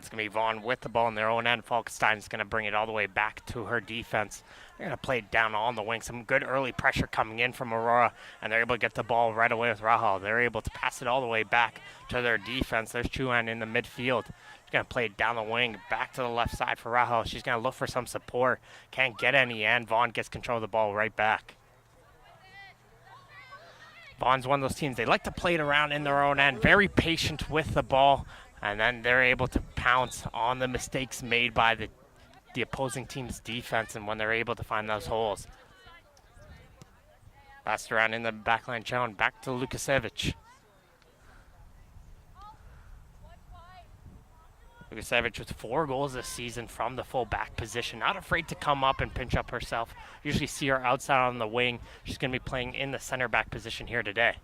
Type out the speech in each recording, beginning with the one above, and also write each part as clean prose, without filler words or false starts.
It's going to be Vaughan with the ball in their own end. Falkenstein is going to bring it all the way back to her defense. They're going to play it down on the wing. Some good early pressure coming in from Aurora, and they're able to get the ball right away with Rahal. They're able to pass it all the way back to their defense. There's Chuan in the midfield. She's going to play it down the wing, back to the left side for Rahal. She's going to look for some support. Can't get any, and Vaughan gets control of the ball right back. Vaughan's one of those teams, they like to play it around in their own end, very patient with the ball, and then they're able to pounce on the mistakes made by the opposing team's defense, and when they're able to find those holes. Passed around in the backline challenge, back to Lukasevich. Lukasevich with 4 goals this season from the full back position. Not afraid to come up and pinch up herself. Usually see her outside on the wing. She's going to be playing in the center back position here today.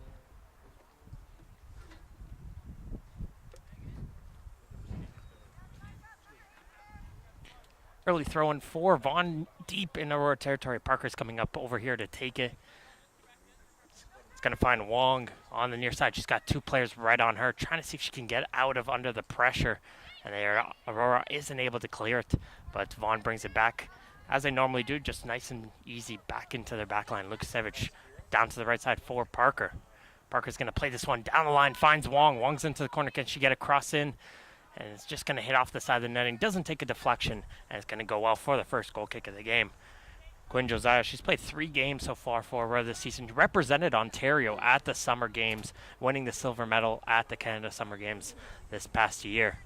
Early throw in for Vaughan deep in Aurora territory. Parker's coming up over here to take it. It's going to find Wong on the near side. She's got 2 players right on her, trying to see if she can get out of under the pressure. And Aurora isn't able to clear it, but Vaughan brings it back, as they normally do, just nice and easy back into their back line. Lukasevich down to the right side for Parker. Parker's going to play this one down the line, finds Wong. Wong's into the corner. Can she get a cross in? And it's just going to hit off the side of the netting. Doesn't take a deflection, and it's going to go well for the first goal kick of the game. Quinn Josiah, she's played 3 games so far for Aurora this season. Represented Ontario at the Summer Games, winning the silver medal at the Canada Summer Games this past year.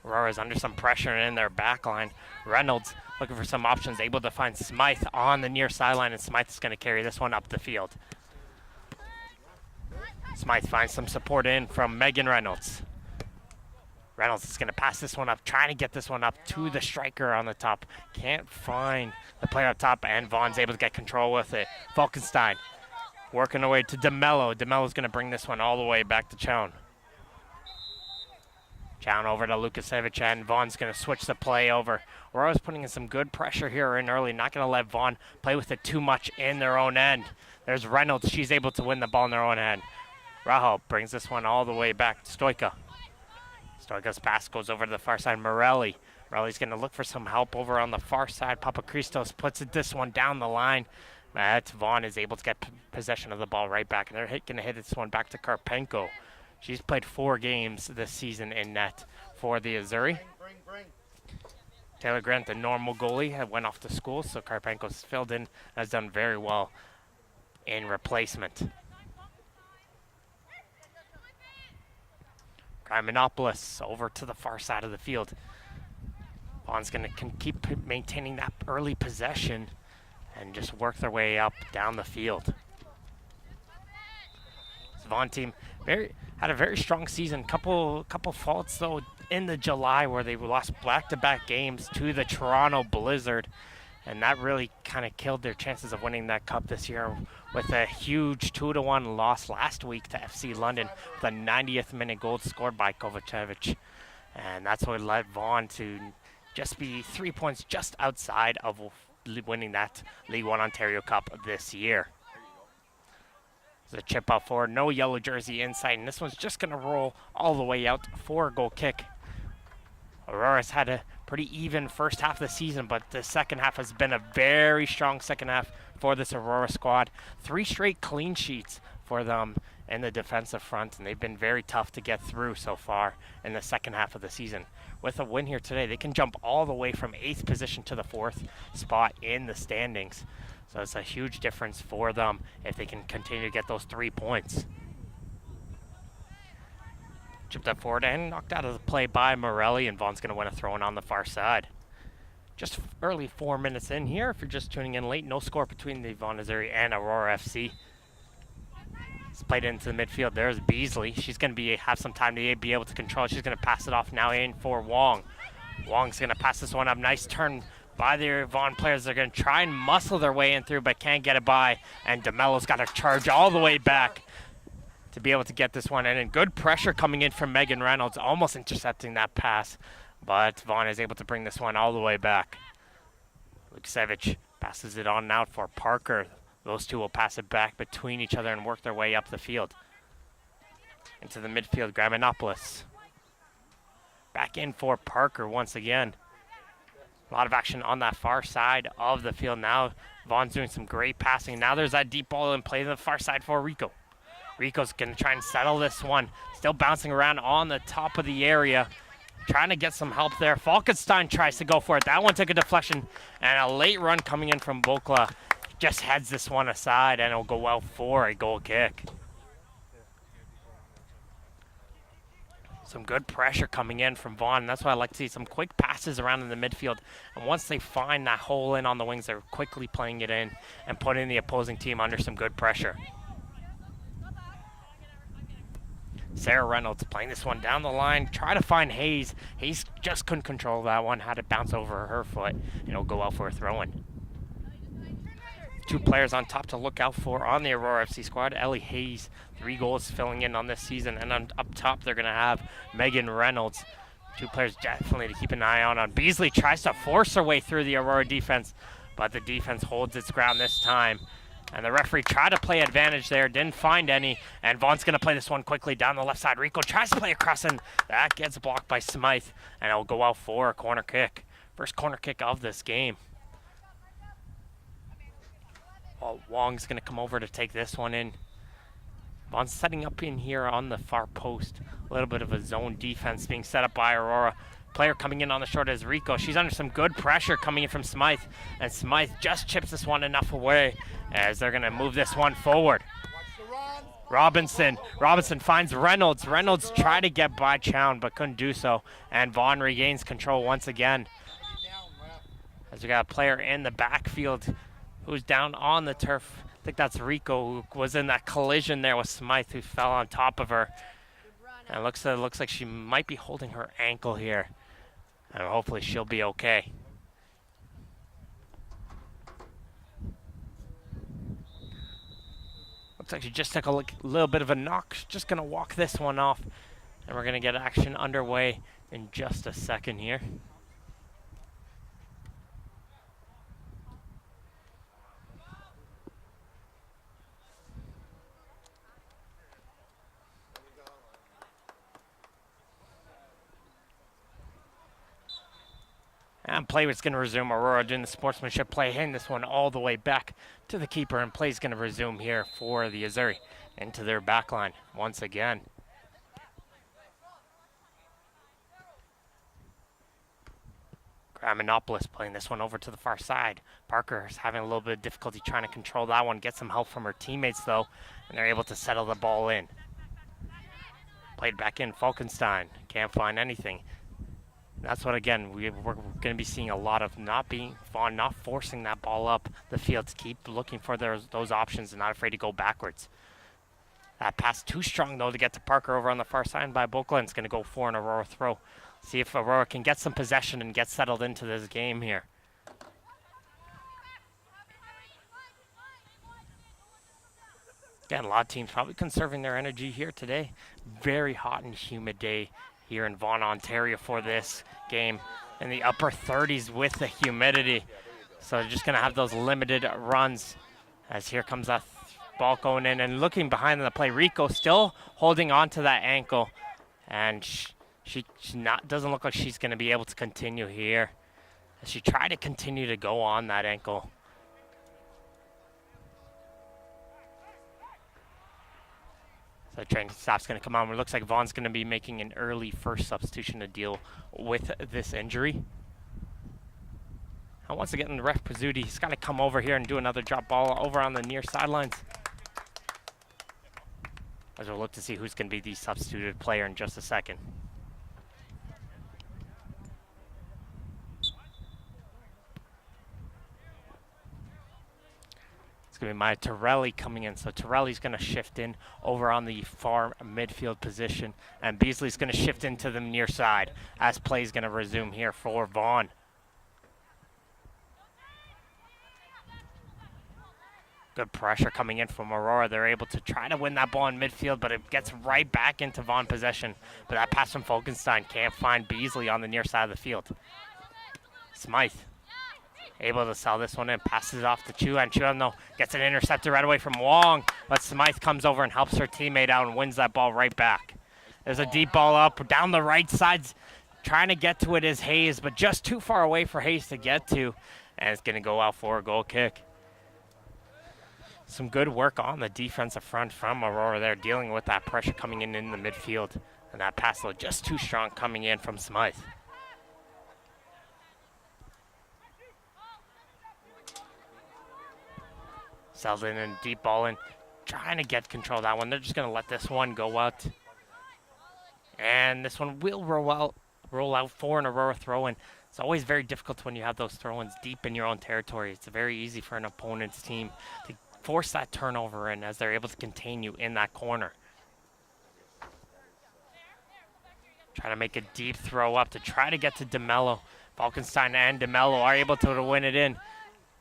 Aurora's under some pressure in their back line. Reynolds looking for some options, able to find Smythe on the near sideline, and Smythe is going to carry this one up the field. Smythe finds some support in from Megan Reynolds. Reynolds is going to pass this one up, trying to get this one up to the striker on the top. Can't find the player up top, and Vaughan's able to get control with it. Falkenstein working away to DeMello. DeMello's going to bring this one all the way back to Chown. Chown over to Lukasevich, and Vaughan's going to switch the play over. Aurora's putting in some good pressure here in early, not going to let Vaughan play with it too much in their own end. There's Reynolds. She's able to win the ball in their own end. Rahal brings this one all the way back to Stoika. Stoika's pass goes over to the far side. Morelli. Morelli's going to look for some help over on the far side. Papachristos puts this one down the line. Vaughan is able to get possession of the ball right back, and they're going to hit this one back to Karpenko. She's played 4 games this season in net for the Azzurri. Taylor Grant, the normal goalie, went off to school, so Karpenko's filled in, has done very well in replacement. Grimanopoulos over to the far side of the field. Vaughan's going to keep maintaining that early possession and just work their way up down the field. This Vaughan team had a very strong season. Couple faults though in the July where they lost back-to-back games to the Toronto Blizzard, and that really kind of killed their chances of winning that cup this year with a huge 2-1 loss last week to FC London with a 90th minute goal scored by Kovacevic. And that's what led Vaughan to just be 3 points just outside of winning that League One Ontario Cup this year. There's a chip out forward, no yellow jersey inside, and this one's just going to roll all the way out for a goal kick. Aurora's had a pretty even first half of the season, but the second half has been a very strong second half for this Aurora squad. 3 straight clean sheets for them in the defensive front, and they've been very tough to get through so far in the second half of the season. With a win here today, they can jump all the way from 8th position to the 4th spot in the standings. So it's a huge difference for them if they can continue to get those 3 points. Chipped up forward and knocked out of the play by Morelli, and Vaughan's going to win a throw-in on the far side. Just early 4 minutes in here. If you're just tuning in late, no score between the Vaughan Azzurri and Aurora FC. It's played into the midfield. There's Beasley. She's going to have some time to be able to control it. She's going to pass it off now in for Wong. Wong's going to pass this one up. Nice turn by the Vaughan players. They're going to try and muscle their way in through, but can't get it by. And DeMello's got to charge all the way back to be able to get this one in. And good pressure coming in from Megan Reynolds, almost intercepting that pass. But Vaughan is able to bring this one all the way back. Lukasevich passes it on out for Parker. Those two will pass it back between each other and work their way up the field. into the midfield. Graminopoulos. Back in for Parker once again. A lot of action on that far side of the field now. Vaughan's doing some great passing. Now there's that deep ball in play on the far side for Rico. Rico's going to try and settle this one. Still bouncing around on the top of the area. Trying to get some help there. Falkenstein tries to go for it. That one took a deflection. And a late run coming in from Bokla. Just heads this one aside, and it'll go out for a goal kick. Some good pressure coming in from Vaughan. That's why I like to see some quick passes around in the midfield. And once they find that hole in on the wings, they're quickly playing it in and putting the opposing team under some good pressure. Sarah Reynolds playing this one down the line. Try to find Hayes. Hayes just couldn't control that one. Had it bounce over her foot, and it'll go out for a throw-in. Two players on top to look out for on the Aurora FC squad. Ellie Hayes, 3 goals filling in on this season. And on up top, they're going to have Megan Reynolds. Two players definitely to keep an eye on. Beasley tries to force her way through the Aurora defense, but the defense holds its ground this time. And the referee tried to play advantage there, didn't find any. And Vaughan's going to play this one quickly down the left side. Rico tries to play across, and that gets blocked by Smythe. And it'll go out for a corner kick. First corner kick of this game. Well, Wong's going to come over to take this one in. Vaughan's setting up in here on the far post. A little bit of a zone defense being set up by Aurora. Player coming in on the short is Rico. She's under some good pressure coming in from Smythe. And Smythe just chips this one enough away as they're going to move this one forward. Robinson finds Reynolds. Reynolds tried to get by Chown but couldn't do so. And Vaughan regains control once again. As we got a player in the backfield who's down on the turf. I think that's Rico, who was in that collision there with Smythe, who fell on top of her. And it looks like she might be holding her ankle here. And hopefully she'll be okay. Looks like she just took a little bit of a knock. She's just going to walk this one off. And we're going to get action underway in just a second here. And play is going to resume. Aurora doing the sportsmanship play, hitting this one all the way back to the keeper. And play is going to resume here for the Azzurri into their back line once again. Graminopoulos playing this one over to the far side. Parker's having a little bit of difficulty trying to control that one. Get some help from her teammates, though. And they're able to settle the ball in. Played back in. Falkenstein can't find anything. That's what, again, we're going to be seeing a lot of Vaughan not forcing that ball up the field, to keep looking for those options and not afraid to go backwards. That pass too strong, though, to get to Parker over on the far side by Bokla. It's going to go for an Aurora throw. See if Aurora can get some possession and get settled into this game here. Again, a lot of teams probably conserving their energy here today. Very hot and humid day here in Vaughan, Ontario for this game. In the upper 30s with the humidity. So they're just going to have those limited runs. As here comes that ball going in. And looking behind the play, Rico still holding on to that ankle. And she doesn't look like she's going to be able to continue here. As she tried to continue to go on that ankle. The training staff's going to come on. It looks like Vaughan's going to be making an early first substitution to deal with this injury. And once again, the ref Pizzuti, he's got to come over here and do another drop ball over on the near sidelines. As we'll look to see who's going to be the substituted player in just a second. It's going to be Maya Torelli coming in. So Torelli's going to shift in over on the far midfield position. And Beasley's going to shift into the near side as play is going to resume here for Vaughan. Good pressure coming in from Aurora. They're able to try to win that ball in midfield, but it gets right back into Vaughan possession. But that pass from Falkenstein can't find Beasley on the near side of the field. Smythe Able to sell this one and passes it off to Chuan. Chuan, though, gets an intercepted right away from Wong, but Smythe comes over and helps her teammate out and wins that ball right back. There's a deep ball up down the right side. Trying to get to it is Hayes, but just too far away for Hayes to get to, and it's going to go out for a goal kick. Some good work on the defensive front from Aurora there, dealing with that pressure coming in the midfield, and that pass was just too strong coming in from Smythe. Selden and deep ball in, trying to get control of that one. They're just going to let this one go out. And this one will roll out for an Aurora throw-in. It's always very difficult when you have those throw-ins deep in your own territory. It's very easy for an opponent's team to force that turnover in as they're able to contain you in that corner. Trying to make a deep throw up to try to get to DeMello. Falkenstein and DeMello are able to win it in.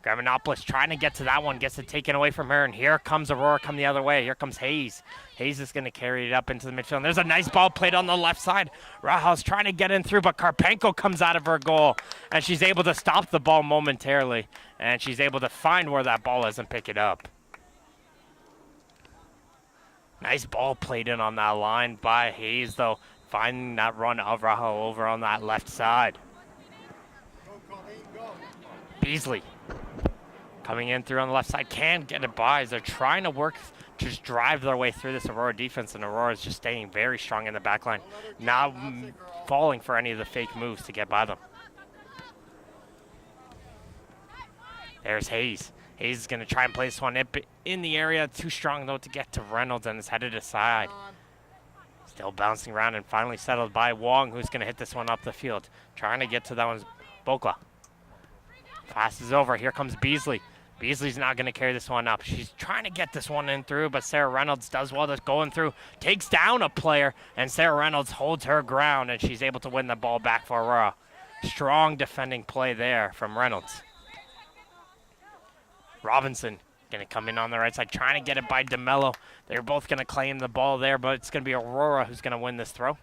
Gramanopoulos trying to get to that one, gets it taken away from her, and here comes Aurora come the other way. Here comes Hayes. Hayes is going to carry it up into the midfield. And there's a nice ball played on the left side. Rajal's trying to get in through, but Karpenko comes out of her goal, and she's able to stop the ball momentarily, and she's able to find where that ball is and pick it up. Nice ball played in on that line by Hayes, though, finding that run of Rahal over on that left side. Beasley coming in through on the left side, can't get it by as they're trying to work, just drive their way through this Aurora defense, and Aurora is just staying very strong in the back line, not falling for any of the fake moves to get by them. There's Hayes. Hayes is going to try and play this one in the area, too strong though to get to Reynolds, and is headed aside. Still bouncing around and finally settled by Wong, who's going to hit this one up the field. Trying to get to that one, Bokla. Pass is over. Here comes Beasley. Beasley's not going to carry this one up. She's trying to get this one in through, but Sarah Reynolds does well that's going through. Takes down a player, and Sarah Reynolds holds her ground, and she's able to win the ball back for Aurora. Strong defending play there from Reynolds. Robinson going to come in on the right side, trying to get it by DeMello. They're both going to claim the ball there, but it's going to be Aurora who's going to win this throw.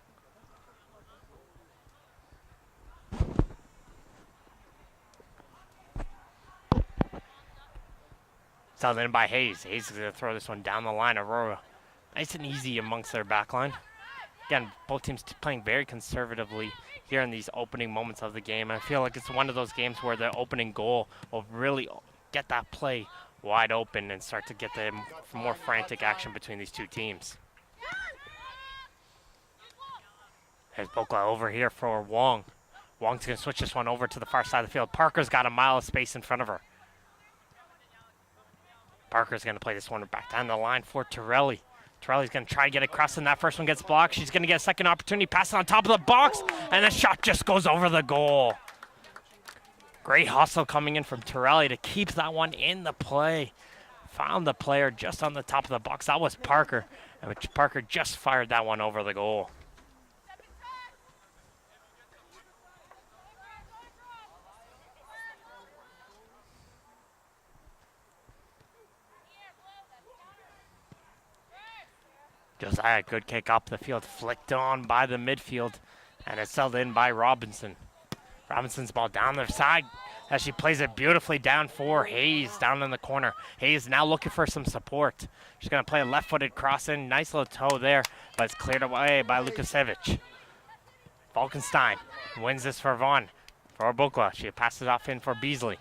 Held in by Hayes. Hayes is going to throw this one down the line. Aurora nice and easy amongst their back line. Again, both teams playing very conservatively here in these opening moments of the game. And I feel like it's one of those games where the opening goal will really get that play wide open and start to get the more frantic action between these two teams. There's Bokla over here for Wong. Wong's going to switch this one over to the far side of the field. Parker's got a mile of space in front of her. Parker's going to play this one back down the line for Torelli. Torelli's going to try to get across, and that first one gets blocked. She's going to get a second opportunity, pass it on top of the box, and the shot just goes over the goal. Great hustle coming in from Torelli to keep that one in the play. Found the player just on the top of the box. That was Parker, and Parker just fired that one over the goal. Josiah, good kick up the field, flicked on by the midfield, and it's held in by Robinson. Robinson's ball down the side as she plays it beautifully down for Hayes down in the corner. Hayes now looking for some support. She's going to play a left-footed cross in. Nice little toe there, but it's cleared away by Lukasevich. Falkenstein wins this for Vaughan. For Bokla, she passes off in for Beasley.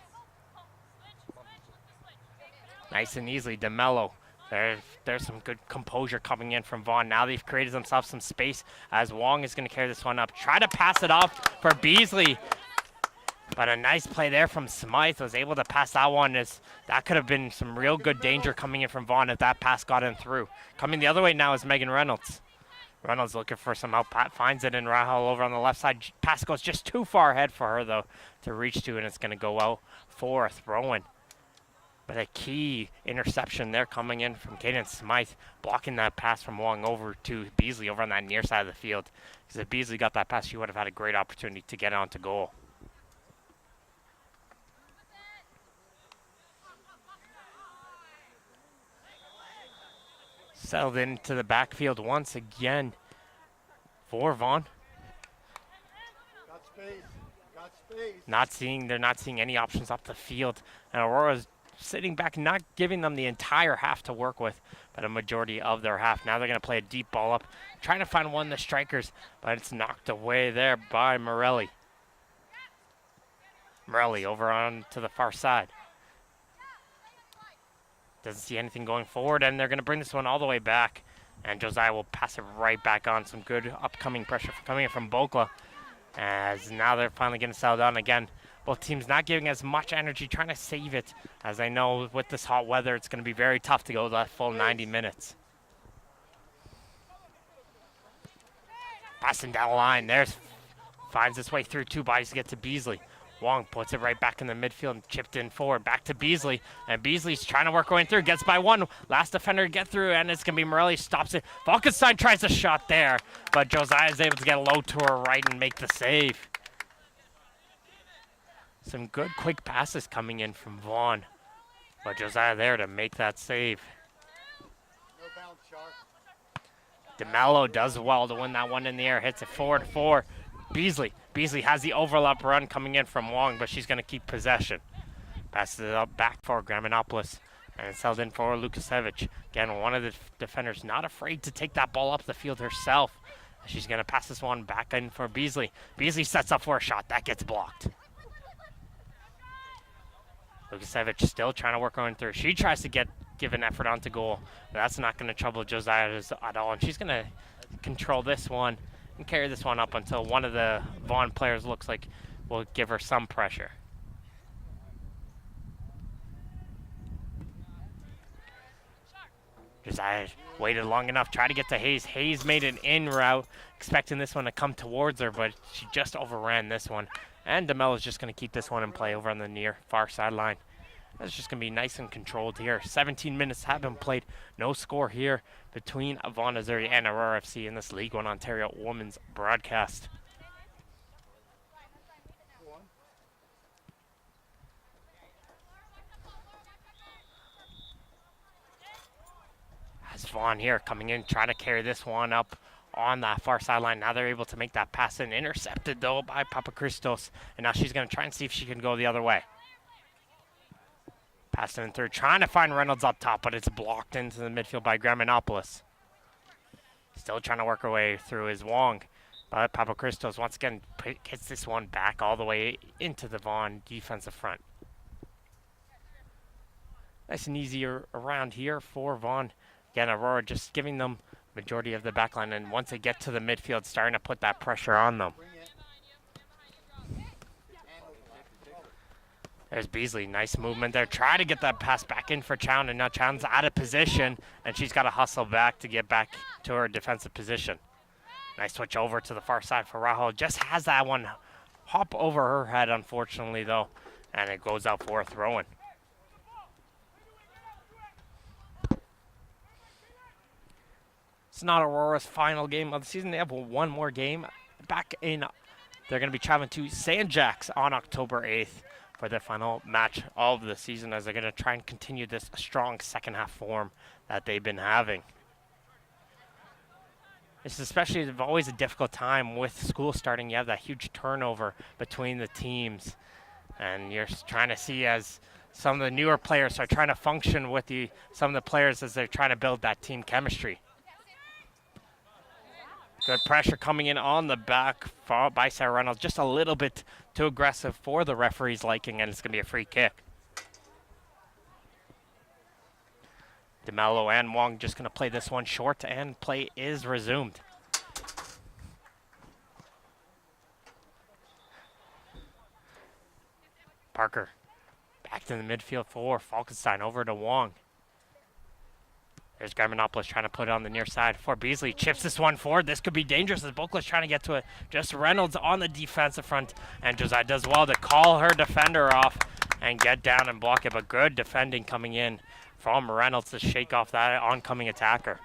Nice and easily, DeMello. There's some good composure coming in from Vaughan. Now they've created themselves some space as Wong is going to carry this one up. Try to pass it off for Beasley. But a nice play there from Smythe. Was able to pass that one. That could have been some real good danger coming in from Vaughan if that pass got in through. Coming the other way now is Megan Reynolds. Reynolds looking for some help. Pat finds it in Rahal over on the left side. Pass goes just too far ahead for her, though, to reach to, and it's going to go out for a throw-in. But a key interception there coming in from Kaden Smythe, blocking that pass from Wong over to Beasley over on that near side of the field. Because if Beasley got that pass, she would have had a great opportunity to get onto goal. Settled into the backfield once again for Vaughan. Got space. Got They're not seeing any options up the field. And Aurora's sitting back, not giving them the entire half to work with, but a majority of their half. Now they're going to play a deep ball up, trying to find one of the strikers, but it's knocked away there by Morelli. Morelli over on to the far side. Doesn't see anything going forward, and they're going to bring this one all the way back. And Josiah will pass it right back on. Some good upcoming pressure coming in from Bokla. As now they're finally going to settle down again. Both teams not giving as much energy, trying to save it. As I know with this hot weather, it's going to be very tough to go that full 90 minutes. Passing down the line. Finds its way through two bodies to get to Beasley. Wong puts it right back in the midfield and chipped in forward. Back to Beasley. And Beasley's trying to work going through. Gets by one. Last defender to get through. And it's going to be Morelli. Stops it. Falkenstein tries a shot there. But Josiah is able to get low to her right and make the save. Some good quick passes coming in from Vaughan. But Josiah there to make that save. DeMello does well to win that one in the air. Hits it 4-4. Beasley has the overlap run coming in from Wong, but she's going to keep possession. Passes it up back for Graminopoulos. And it's held in for Lukasevich. Again, one of the defenders not afraid to take that ball up the field herself. She's going to pass this one back in for Beasley. Beasley sets up for a shot. That gets blocked. Lukasevich still trying to work on through. She tries to give an effort onto goal, but that's not going to trouble Josiah at all. And she's going to control this one and carry this one up until one of the Vaughan players looks like will give her some pressure. Josiah waited long enough, tried to get to Hayes. Hayes made an in route, expecting this one to come towards her, but she just overran this one. And DeMello is just going to keep this one in play over on the near far sideline. That's just going to be nice and controlled here. 17 minutes have been played. No score here between Vaughan Azzurri and Aurora FC in this League One Ontario women's broadcast. As Vaughan here coming in, trying to carry this one up on that far sideline. Now they're able to make that pass in. Intercepted, though, by Papachristos. And now she's going to try and see if she can go the other way. Pass in through, trying to find Reynolds up top, but it's blocked into the midfield by Graminopoulos. Still trying to work her way through is Wong. But Papachristos once again gets this one back all the way into the Vaughan defensive front. Nice and easy around here for Vaughan. Again, Aurora just giving them majority of the back line, and once they get to the midfield, starting to put that pressure on them. There's Beasley, nice movement there. Try to get that pass back in for Chown, and now Chown's out of position, and she's got to hustle back to get back to her defensive position. Nice switch over to the far side for Rahul. Just has that one hop over her head, unfortunately, though, and it goes out for a throw-in. It's not Aurora's final game of the season. They have one more game back in. They're going to be traveling to St. Jack's on October 8th for their final match of the season, as they're going to try and continue this strong second half form that they've been having. It's especially always a difficult time with school starting. You have that huge turnover between the teams, and you're trying to see as some of the newer players are trying to function with some of the players as they're trying to build that team chemistry. Good pressure coming in on the back by Sarah Reynolds. Just a little bit too aggressive for the referee's liking, and it's going to be a free kick. DeMello and Wong just going to play this one short, and play is resumed. Parker back to the midfield for Falkenstein, over to Wong. There's Graminopoulos trying to put it on the near side for Beasley. Chips this one forward. This could be dangerous as Bokla's trying to get to it. Just Reynolds on the defensive front. And Josiah does well to call her defender off and get down and block it. But good defending coming in from Reynolds to shake off that oncoming attacker.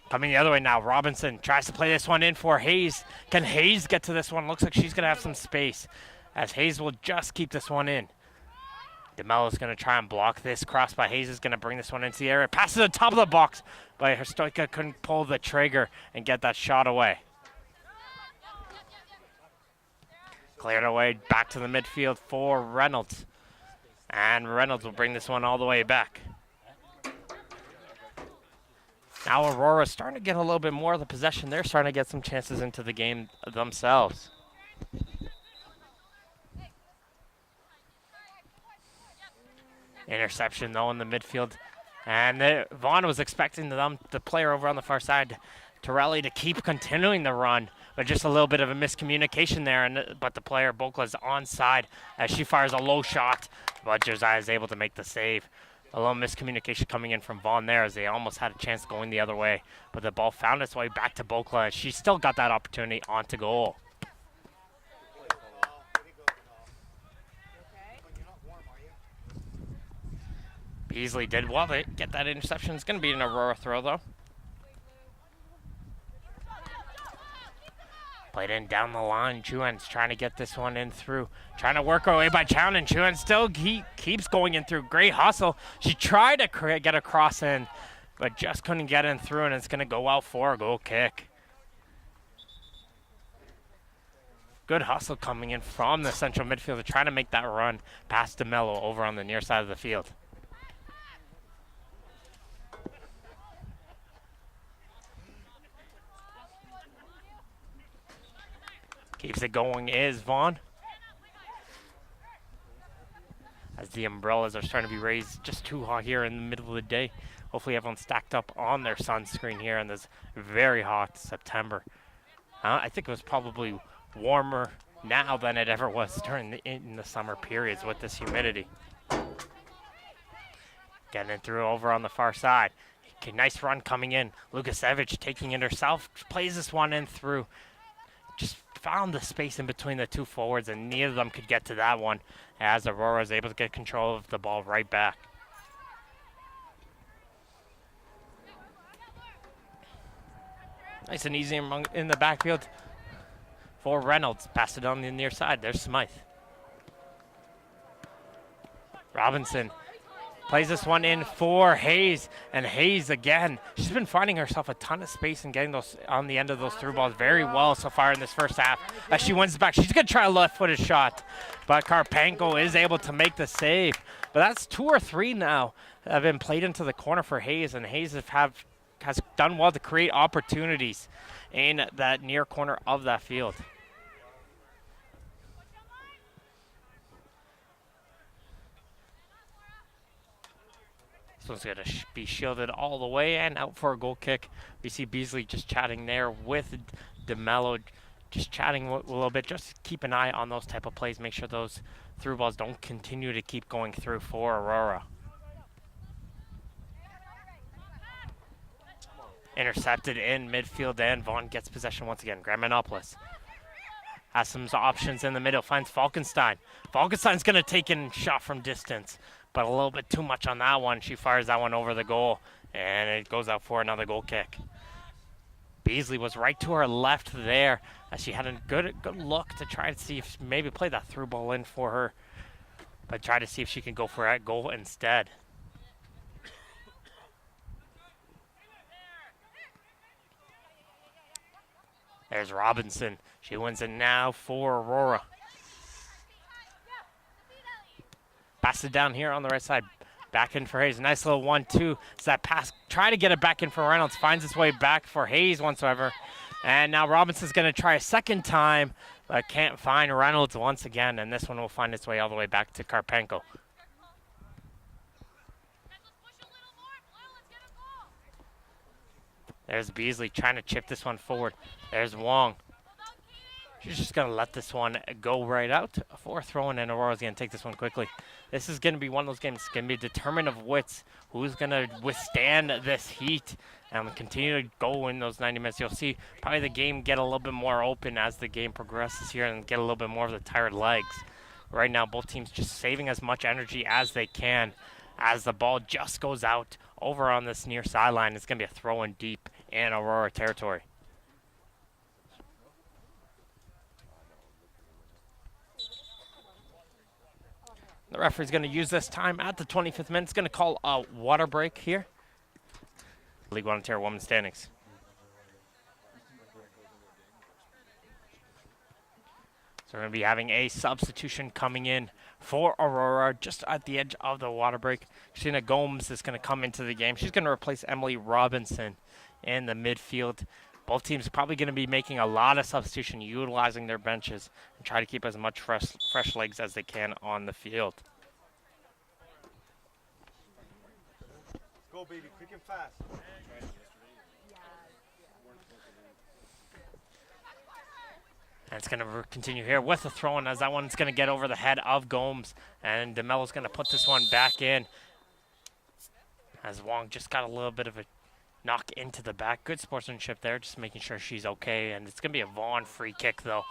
Coming the other way now, Robinson tries to play this one in for Hayes. Can Hayes get to this one? Looks like she's going to have some space, as Hayes will just keep this one in. DeMello's going to try and block this. Cross by Hayes is going to bring this one into the area. Passes to the top of the box, but Stoika couldn't pull the trigger and get that shot away. Cleared away, back to the midfield for Reynolds. And Reynolds will bring this one all the way back. Now Aurora's starting to get a little bit more of the possession. They're starting to get some chances into the game themselves. Interception, though, in the midfield. And Vaughan was expecting the player over on the far side, Torelli, to keep continuing the run. But just a little bit of a miscommunication there, but the player, Bokla's onside as she fires a low shot, but Josiah is able to make the save. A little miscommunication coming in from Vaughan there as they almost had a chance going the other way, but the ball found its way back to Bokla, and she still got that opportunity onto goal. Beasley did well to get that interception. It's going to be an Aurora throw, though. Played in down the line. Juan's trying to get this one in through. Trying to work her way by Chown, and Juan still keeps going in through. Great hustle. She tried to get a cross in, but just couldn't get in through, and it's going to go out for a goal kick. Good hustle coming in from the central midfielder, trying to make that run past DeMello over on the near side of the field. Keeps it going is Vaughan. As the umbrellas are starting to be raised just too hot here in the middle of the day. Hopefully everyone's stacked up on their sunscreen here in this very hot September. I think it was probably warmer now than it ever was during in the summer periods with this humidity. Getting it through over on the far side. Okay, nice run coming in. Lukasevich taking it herself. Plays this one in through. Just found the space in between the two forwards, and neither of them could get to that one as Aurora is able to get control of the ball right back. Nice and easy in the backfield for Reynolds. Passed it on the near side. There's Smythe. Robinson plays this one in for Hayes, and Hayes again. She's been finding herself a ton of space and getting those on the end of those through balls very well so far in this first half. As she wins back, she's going to try a left-footed shot, but Karpenko is able to make the save. But that's 2 or 3 now that have been played into the corner for Hayes, and Hayes has done well to create opportunities in that near corner of that field. This one's going to be shielded all the way and out for a goal kick. We see Beasley just chatting there with DeMello, just chatting a little bit. Just keep an eye on those type of plays. Make sure those through balls don't continue to keep going through for Aurora. Intercepted in midfield, and Vaughan gets possession once again. Gramanopoulos has some options in the middle, finds Falkenstein. Falkenstein's going to take in shot from distance, but a little bit too much on that one. She fires that one over the goal, and it goes out for another goal kick. Beasley was right to her left there as she had a good look to try to see if maybe play that through ball in for her, but try to see if she can go for that goal instead. There's Robinson. She wins it now for Aurora. Pass it down here on the right side. Back in for Hayes. Nice little 1-2. It's that pass. Try to get it back in for Reynolds. Finds its way back for Hayes whatsoever. And now Robinson's going to try a second time, but can't find Reynolds once again. And this one will find its way all the way back to Karpenko. There's Beasley trying to chip this one forward. There's Wong. She's just going to let this one go right out for throwing, and Aurora's going to take this one quickly. This is going to be one of those games. It's going to be determined of wits. Who's going to withstand this heat and continue to go in those 90 minutes. You'll see probably the game get a little bit more open as the game progresses here and get a little bit more of the tired legs. Right now, both teams just saving as much energy as they can as the ball just goes out over on this near sideline. It's going to be a throw in deep in Aurora territory. The referee's going to use this time at the 25th minute. It's going to call a water break here. League One Ontario Women's Standings. So we're going to be having a substitution coming in for Aurora just at the edge of the water break. Christina Gomes is going to come into the game. She's going to replace Emily Robinson in the midfield. Both teams are probably going to be making a lot of substitution, utilizing their benches, and try to keep as much fresh legs as they can on the field. Go, baby, quick and fast. And it's going to continue here with the throw-in as that one's going to get over the head of Gomes. And DeMello's going to put this one back in. As Wong just got a little bit of a knock into the back. Good sportsmanship there, just making sure she's okay. And it's going to be a Vaughan free kick, though,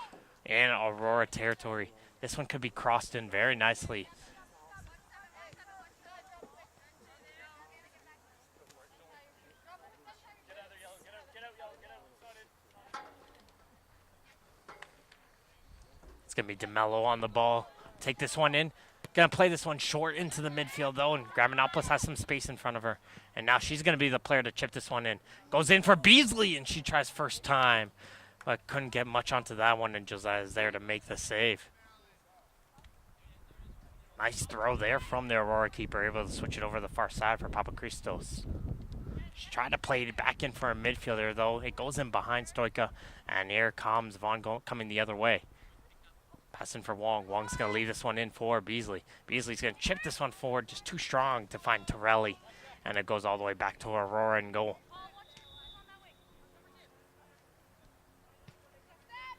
in Aurora territory. This one could be crossed in very nicely. It's going to be DeMello on the ball. Take this one in. Going to play this one short into the midfield, though, and Graminopoulos has some space in front of her. And now she's going to be the player to chip this one in. Goes in for Beasley, and she tries first time. But couldn't get much onto that one, and Josiah is there to make the save. Nice throw there from the Aurora keeper, able to switch it over the far side for Papachristos. She tried to play it back in for a midfielder, though. It goes in behind Stoika, and here comes Vaughan coming the other way. Passing for Wong. Wong's going to leave this one in for Beasley. Beasley's going to chip this one forward, just too strong to find Torelli. And it goes all the way back to Aurora and goal.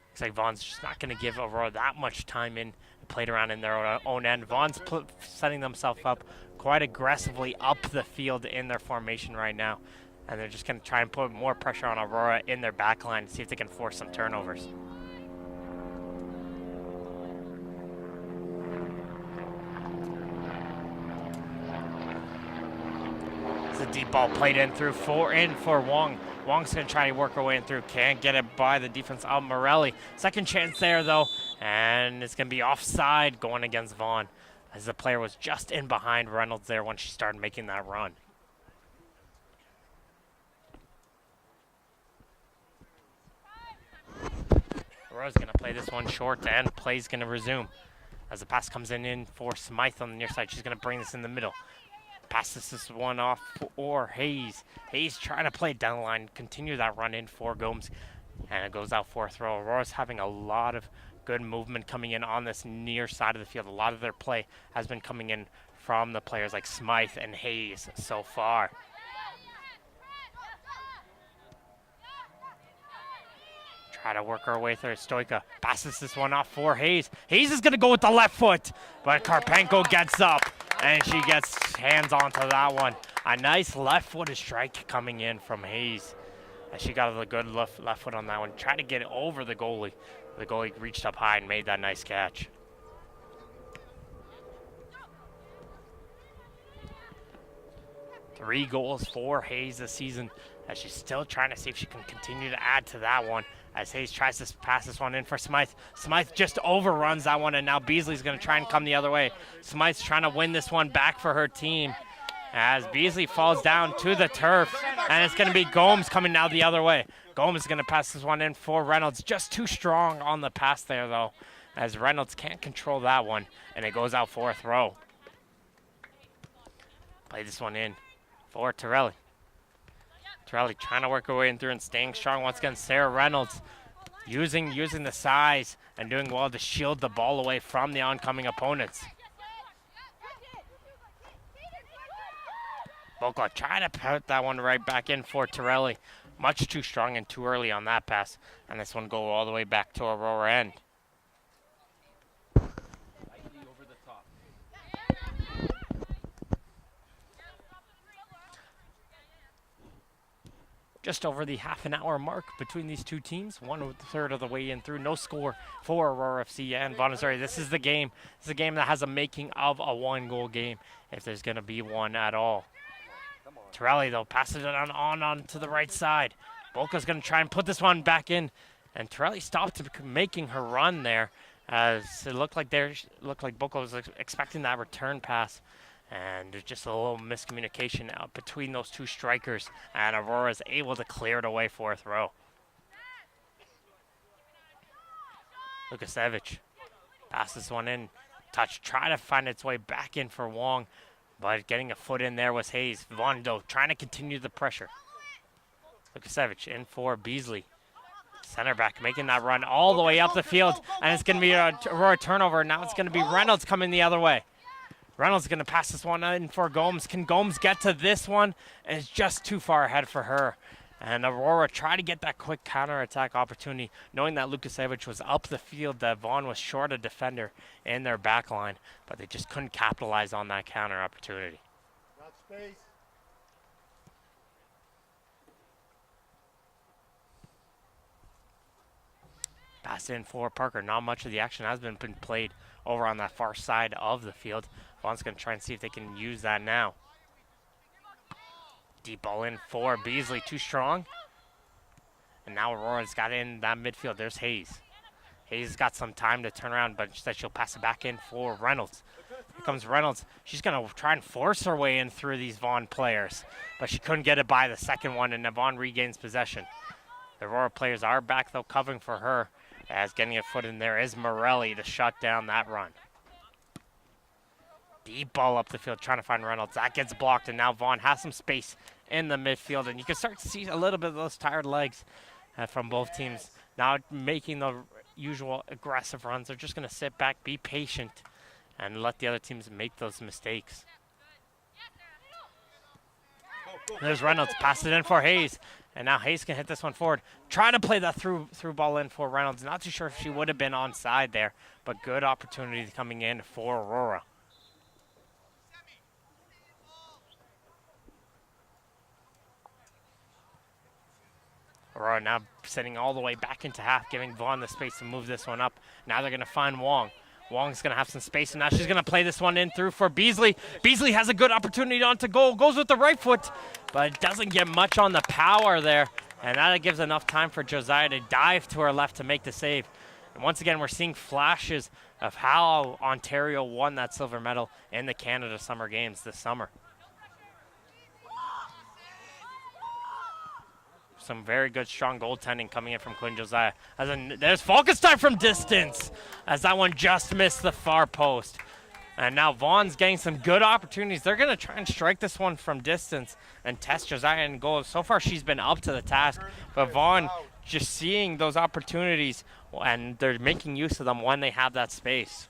Looks like Vaughan's just not going to give Aurora that much time in. Played around in their own end. Vaughan's setting themselves up quite aggressively up the field in their formation right now. And they're just going to try and put more pressure on Aurora in their back line to see if they can force some turnovers. The deep ball played in through for Wong. Wong's going to try to work her way in through. Can't get it by the defense of Morelli. Second chance there, though. And it's going to be offside going against Vaughan, as the player was just in behind Reynolds there when she started making that run. Aurora's going to play this one short, and play's going to resume. As the pass comes in for Smythe on the near side, she's going to bring this in the middle. Passes this one off for Hayes. Hayes trying to play down the line, continue that run in for Gomes, and it goes out for a throw. Aurora's having a lot of good movement coming in on this near side of the field. A lot of their play has been coming in from the players like Smythe and Hayes so far. Try to work our way through. Stoika passes this one off for Hayes. Hayes is going to go with the left foot, but Karpenko gets up. And she gets hands onto that one. A nice left-footed strike coming in from Hayes. And she got a good left foot on that one. Tried to get it over the goalie. The goalie reached up high and made that nice catch. Three goals for Hayes this season, as she's still trying to see if she can continue to add to that one. As Hayes tries to pass this one in for Smythe. Smythe just overruns that one, and now Beasley's going to try and come the other way. Smythe's trying to win this one back for her team, as Beasley falls down to the turf, and it's going to be Gomes coming now the other way. Gomes is going to pass this one in for Reynolds. Just too strong on the pass there, though, as Reynolds can't control that one, and it goes out for a throw. Play this one in for Torelli. Torelli trying to work her way in through and staying strong once again. Sarah Reynolds using the size and doing well to shield the ball away from the oncoming opponents. Boca trying to put that one right back in for Torelli. Much too strong and too early on that pass. And this one go all the way back to Aurora end. Just over the half-an-hour mark between these two teams. 1/3 of the way in through. No score for Aurora FC and Vaughan Azzurri. This is the game. This is a game that has a making of a one-goal game, if there's going to be one at all. Torelli, though, passes it on to the right side. Boca's going to try and put this one back in. And Torelli stopped making her run there, as it looked like Boko was expecting that return pass, and there's just a little miscommunication out between those two strikers, and Aurora is able to clear it away for a throw. Lukasevich passes one in, touch, try to find its way back in for Wong, but getting a foot in there was Hayes. Vaughan, though, trying to continue the pressure. Lukasevich in for Beasley. Center back making that run all the way up the field, and it's going to be a Aurora turnover. Now it's going to be Reynolds coming the other way. Reynolds is going to pass this one in for Gomes. Can Gomes get to this one? And it's just too far ahead for her. And Aurora try to get that quick counterattack opportunity, knowing that Lukasevich was up the field, that Vaughan was short a defender in their back line, but they just couldn't capitalize on that counter opportunity. Got space. Pass in for Parker. Not much of the action has been played over on that far side of the field. Vaughan's going to try and see if they can use that now. Deep ball in for Beasley, too strong. And now Aurora's got in that midfield. There's Hayes. Hayes got some time to turn around, but instead she'll pass it back in for Reynolds. Here comes Reynolds. She's going to try and force her way in through these Vaughan players, but she couldn't get it by the second one, and Vaughan regains possession. The Aurora players are back, though, covering for her, as getting a foot in there is Morelli to shut down that run. Deep ball up the field, trying to find Reynolds. That gets blocked, and now Vaughan has some space in the midfield, and you can start to see a little bit of those tired legs from both teams. Now making the usual aggressive runs. They're just going to sit back, be patient, and let the other teams make those mistakes. There's Reynolds, pass it in for Hayes, and now Hayes can hit this one forward. Try to play that through ball in for Reynolds. Not too sure if she would have been onside there, but good opportunity coming in for Aurora. Aurora now sitting all the way back into half, giving Vaughan the space to move this one up. Now they're going to find Wong. Wong's going to have some space, and now she's going to play this one in through for Beasley. Beasley has a good opportunity on to goal. Goes with the right foot, but it doesn't get much on the power there. And that gives enough time for Josiah to dive to her left to make the save. And once again, we're seeing flashes of how Ontario won that silver medal in the Canada Summer Games this summer. Some very good, strong goaltending coming in from Quinn Josiah. There's Falkenstein from distance, as that one just missed the far post. And now Vaughan's getting some good opportunities. They're going to try and strike this one from distance and test Josiah in goal. So far, she's been up to the task. But Vaughan just seeing those opportunities, and they're making use of them when they have that space.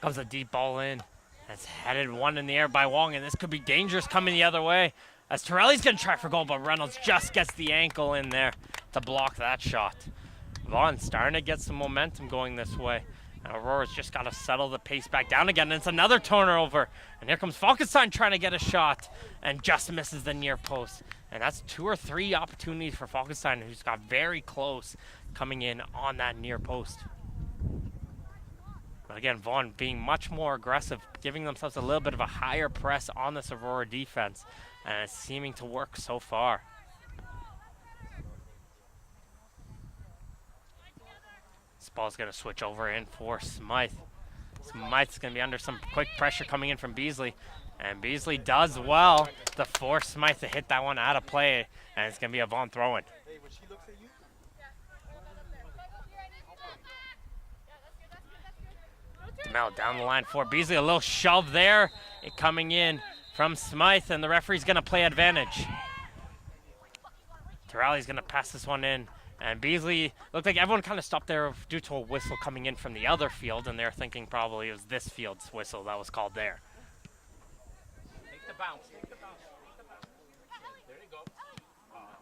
Comes a deep ball in. That's headed one in the air by Wong, and this could be dangerous coming the other way. As Torelli's going to try for goal, but Reynolds just gets the ankle in there to block that shot. Vaughan starting to get some momentum going this way. And Aurora's just got to settle the pace back down again. And it's another turnover. And here comes Falkenstein trying to get a shot and just misses the near post. And that's 2 or 3 opportunities for Falkenstein, who's got very close coming in on that near post. But again, Vaughan being much more aggressive, giving themselves a little bit of a higher press on this Aurora defense, and it's seeming to work so far. This ball's going to switch over in for Smythe. Smythe's going to be under some quick pressure coming in from Beasley, and Beasley does well to force Smythe to hit that one out of play, and it's going to be a Vaughan throw-in. DeMel down the line for Beasley. A little shove there. It coming in from Smythe, and the referee's going to play advantage. Torelli's going to pass this one in. And Beasley, looked like everyone kind of stopped there due to a whistle coming in from the other field, and they're thinking probably it was this field's whistle that was called there. Take the bounce. There you go.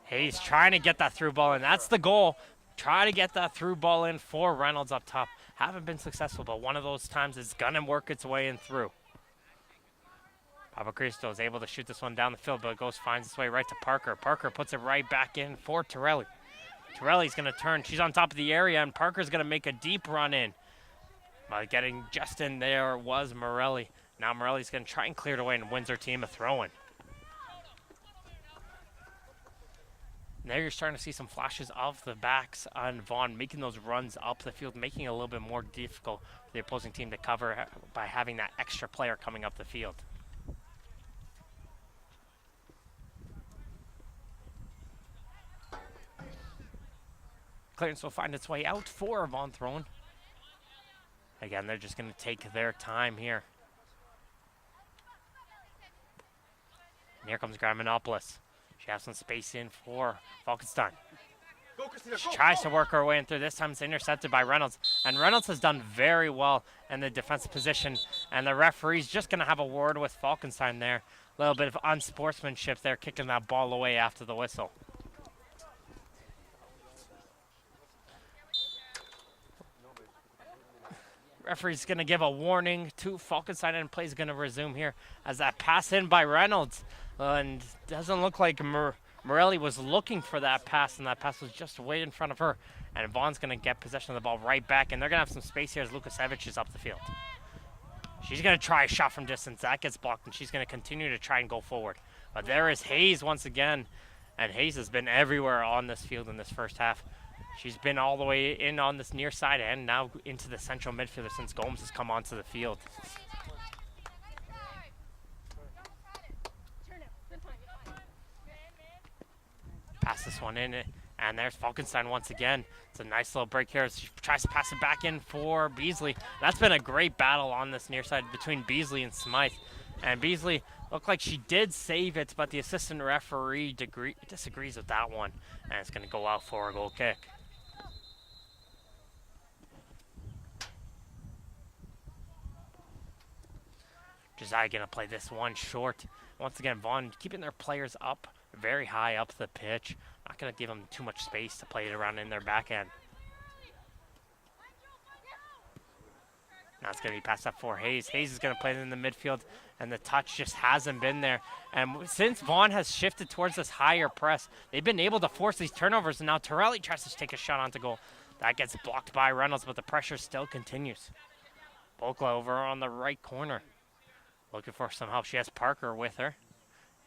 Hayes trying to get that through ball, and that's the goal. Try to get that through ball in for Reynolds up top. Haven't been successful, but one of those times it's going to work its way in through. Papacristo is able to shoot this one down the field, but it finds its way right to Parker. Parker puts it right back in for Torelli. Torelli's going to turn. She's on top of the area, and Parker's going to make a deep run in. But getting just in there was Morelli. Now Morelli's going to try and clear it away and wins her team a throw-in. There you're starting to see some flashes of the backs on Vaughan, making those runs up the field, making it a little bit more difficult for the opposing team to cover by having that extra player coming up the field. Clearance will find its way out for Vaughan thrown. Again, they're just going to take their time here. And here comes Graminopoulos. She has some space in for Falkenstein. She tries to work her way in through. This time it's intercepted by Reynolds. And Reynolds has done very well in the defensive position. And the referee's just going to have a word with Falkenstein there. A little bit of unsportsmanship there, kicking that ball away after the whistle. Referee's going to give a warning to Falkenstein, and play is going to resume here as that pass in by Reynolds. And doesn't look like Morelli was looking for that pass, and that pass was just way in front of her. And Vaughan's going to get possession of the ball right back, and they're going to have some space here as Lukasevich is up the field. She's going to try a shot from distance. That gets blocked, and she's going to continue to try and go forward. But there is Hayes once again, and Hayes has been everywhere on this field in this first half. She's been all the way in on this near side and now into the central midfielder since Gomes has come onto the field. Pass this one in, and there's Falkenstein once again. It's a nice little break here. She tries to pass it back in for Beasley. That's been a great battle on this near side between Beasley and Smythe. And Beasley looked like she did save it, but the assistant referee disagrees with that one. And it's going to go out for a goal kick. Josiah going to play this one short. Once again, Vaughan keeping their players up, very high up the pitch. Not going to give them too much space to play it around in their back end. Now it's going to be passed up for Hayes. Hayes is going to play it in the midfield, and the touch just hasn't been there. And since Vaughan has shifted towards this higher press, they've been able to force these turnovers, and now Torelli tries to take a shot onto goal. That gets blocked by Reynolds, but the pressure still continues. Bokla over on the right corner. Looking for some help. She has Parker with her.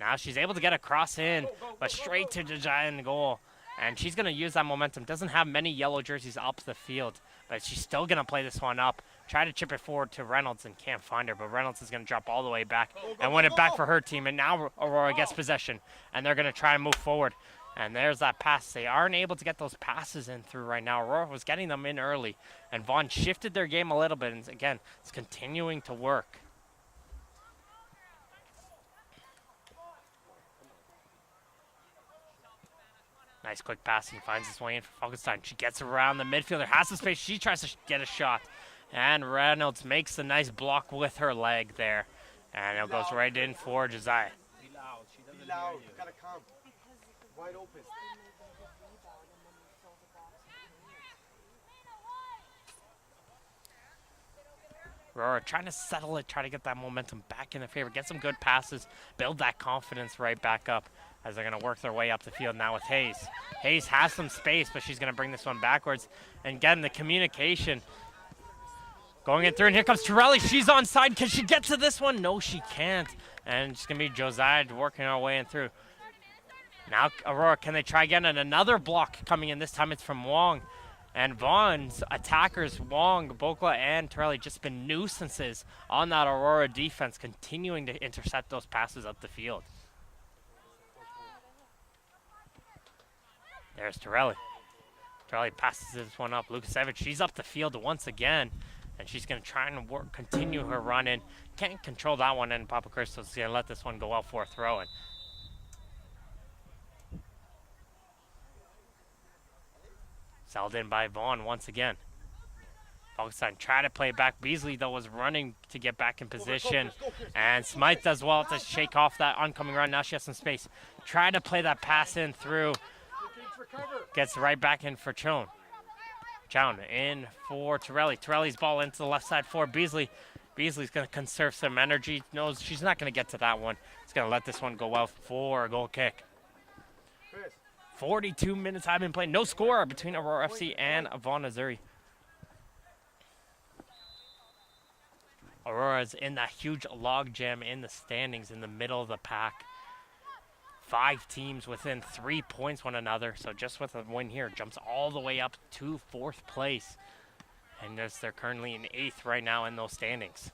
Now she's able to get a cross in, but straight to the giant goal. And she's going to use that momentum. Doesn't have many yellow jerseys up the field, but she's still going to play this one up. Try to chip it forward to Reynolds and can't find her, but Reynolds is going to drop all the way back and win it back for her team. And now Aurora gets possession, and they're going to try and move forward. And there's that pass. They aren't able to get those passes in through right now. Aurora was getting them in early, and Vaughan shifted their game a little bit. And again, it's continuing to work. Nice quick passing, finds his way in for Falkenstein. She gets around the midfielder, has the space. She tries to get a shot. And Reynolds makes a nice block with her leg there. And it goes right in for Josiah. Be loud. She doesn't hear you. You gotta come. Wide open. Aurora trying to settle it, try to get that momentum back in their favor, get some good passes, build that confidence right back up as they're going to work their way up the field now with Hayes. Hayes has some space, but she's going to bring this one backwards. And again, the communication going in through, and here comes Torelli. She's onside. Can she get to this one? No, she can't. And it's going to be Josiah working her way in through. Now Aurora, can they try again? And another block coming in. This time it's from Wong. And Vaughan's attackers, Wong, Bokla, and Torelli, just been nuisances on that Aurora defense, continuing to intercept those passes up the field. There's Torelli. Torelli passes this one up. Lukasevich, she's up the field once again, and she's going to try and continue her run in. Can't control that one, and Papa Christos is going to let this one go out for a throw-in. Held in by Vaughan once again. Falkenstein tried to play it back. Beasley, though, was running to get back in position. And Smythe does well to shake off that oncoming run. Now she has some space. Try to play that pass in through. Gets right back in for Chown. Chown in for Torelli. Torelli's ball into the left side for Beasley. Beasley's going to conserve some energy. Knows she's not going to get to that one. It's going to let this one go out for a goal kick. 42 minutes have been played. No score between Aurora FC and Vaughan Azzurri. Aurora's in that huge log jam in the standings in the middle of the pack. 5 teams within 3 points one another, so just with a win here, jumps all the way up to 4th place. And they're currently in 8th right now in those standings.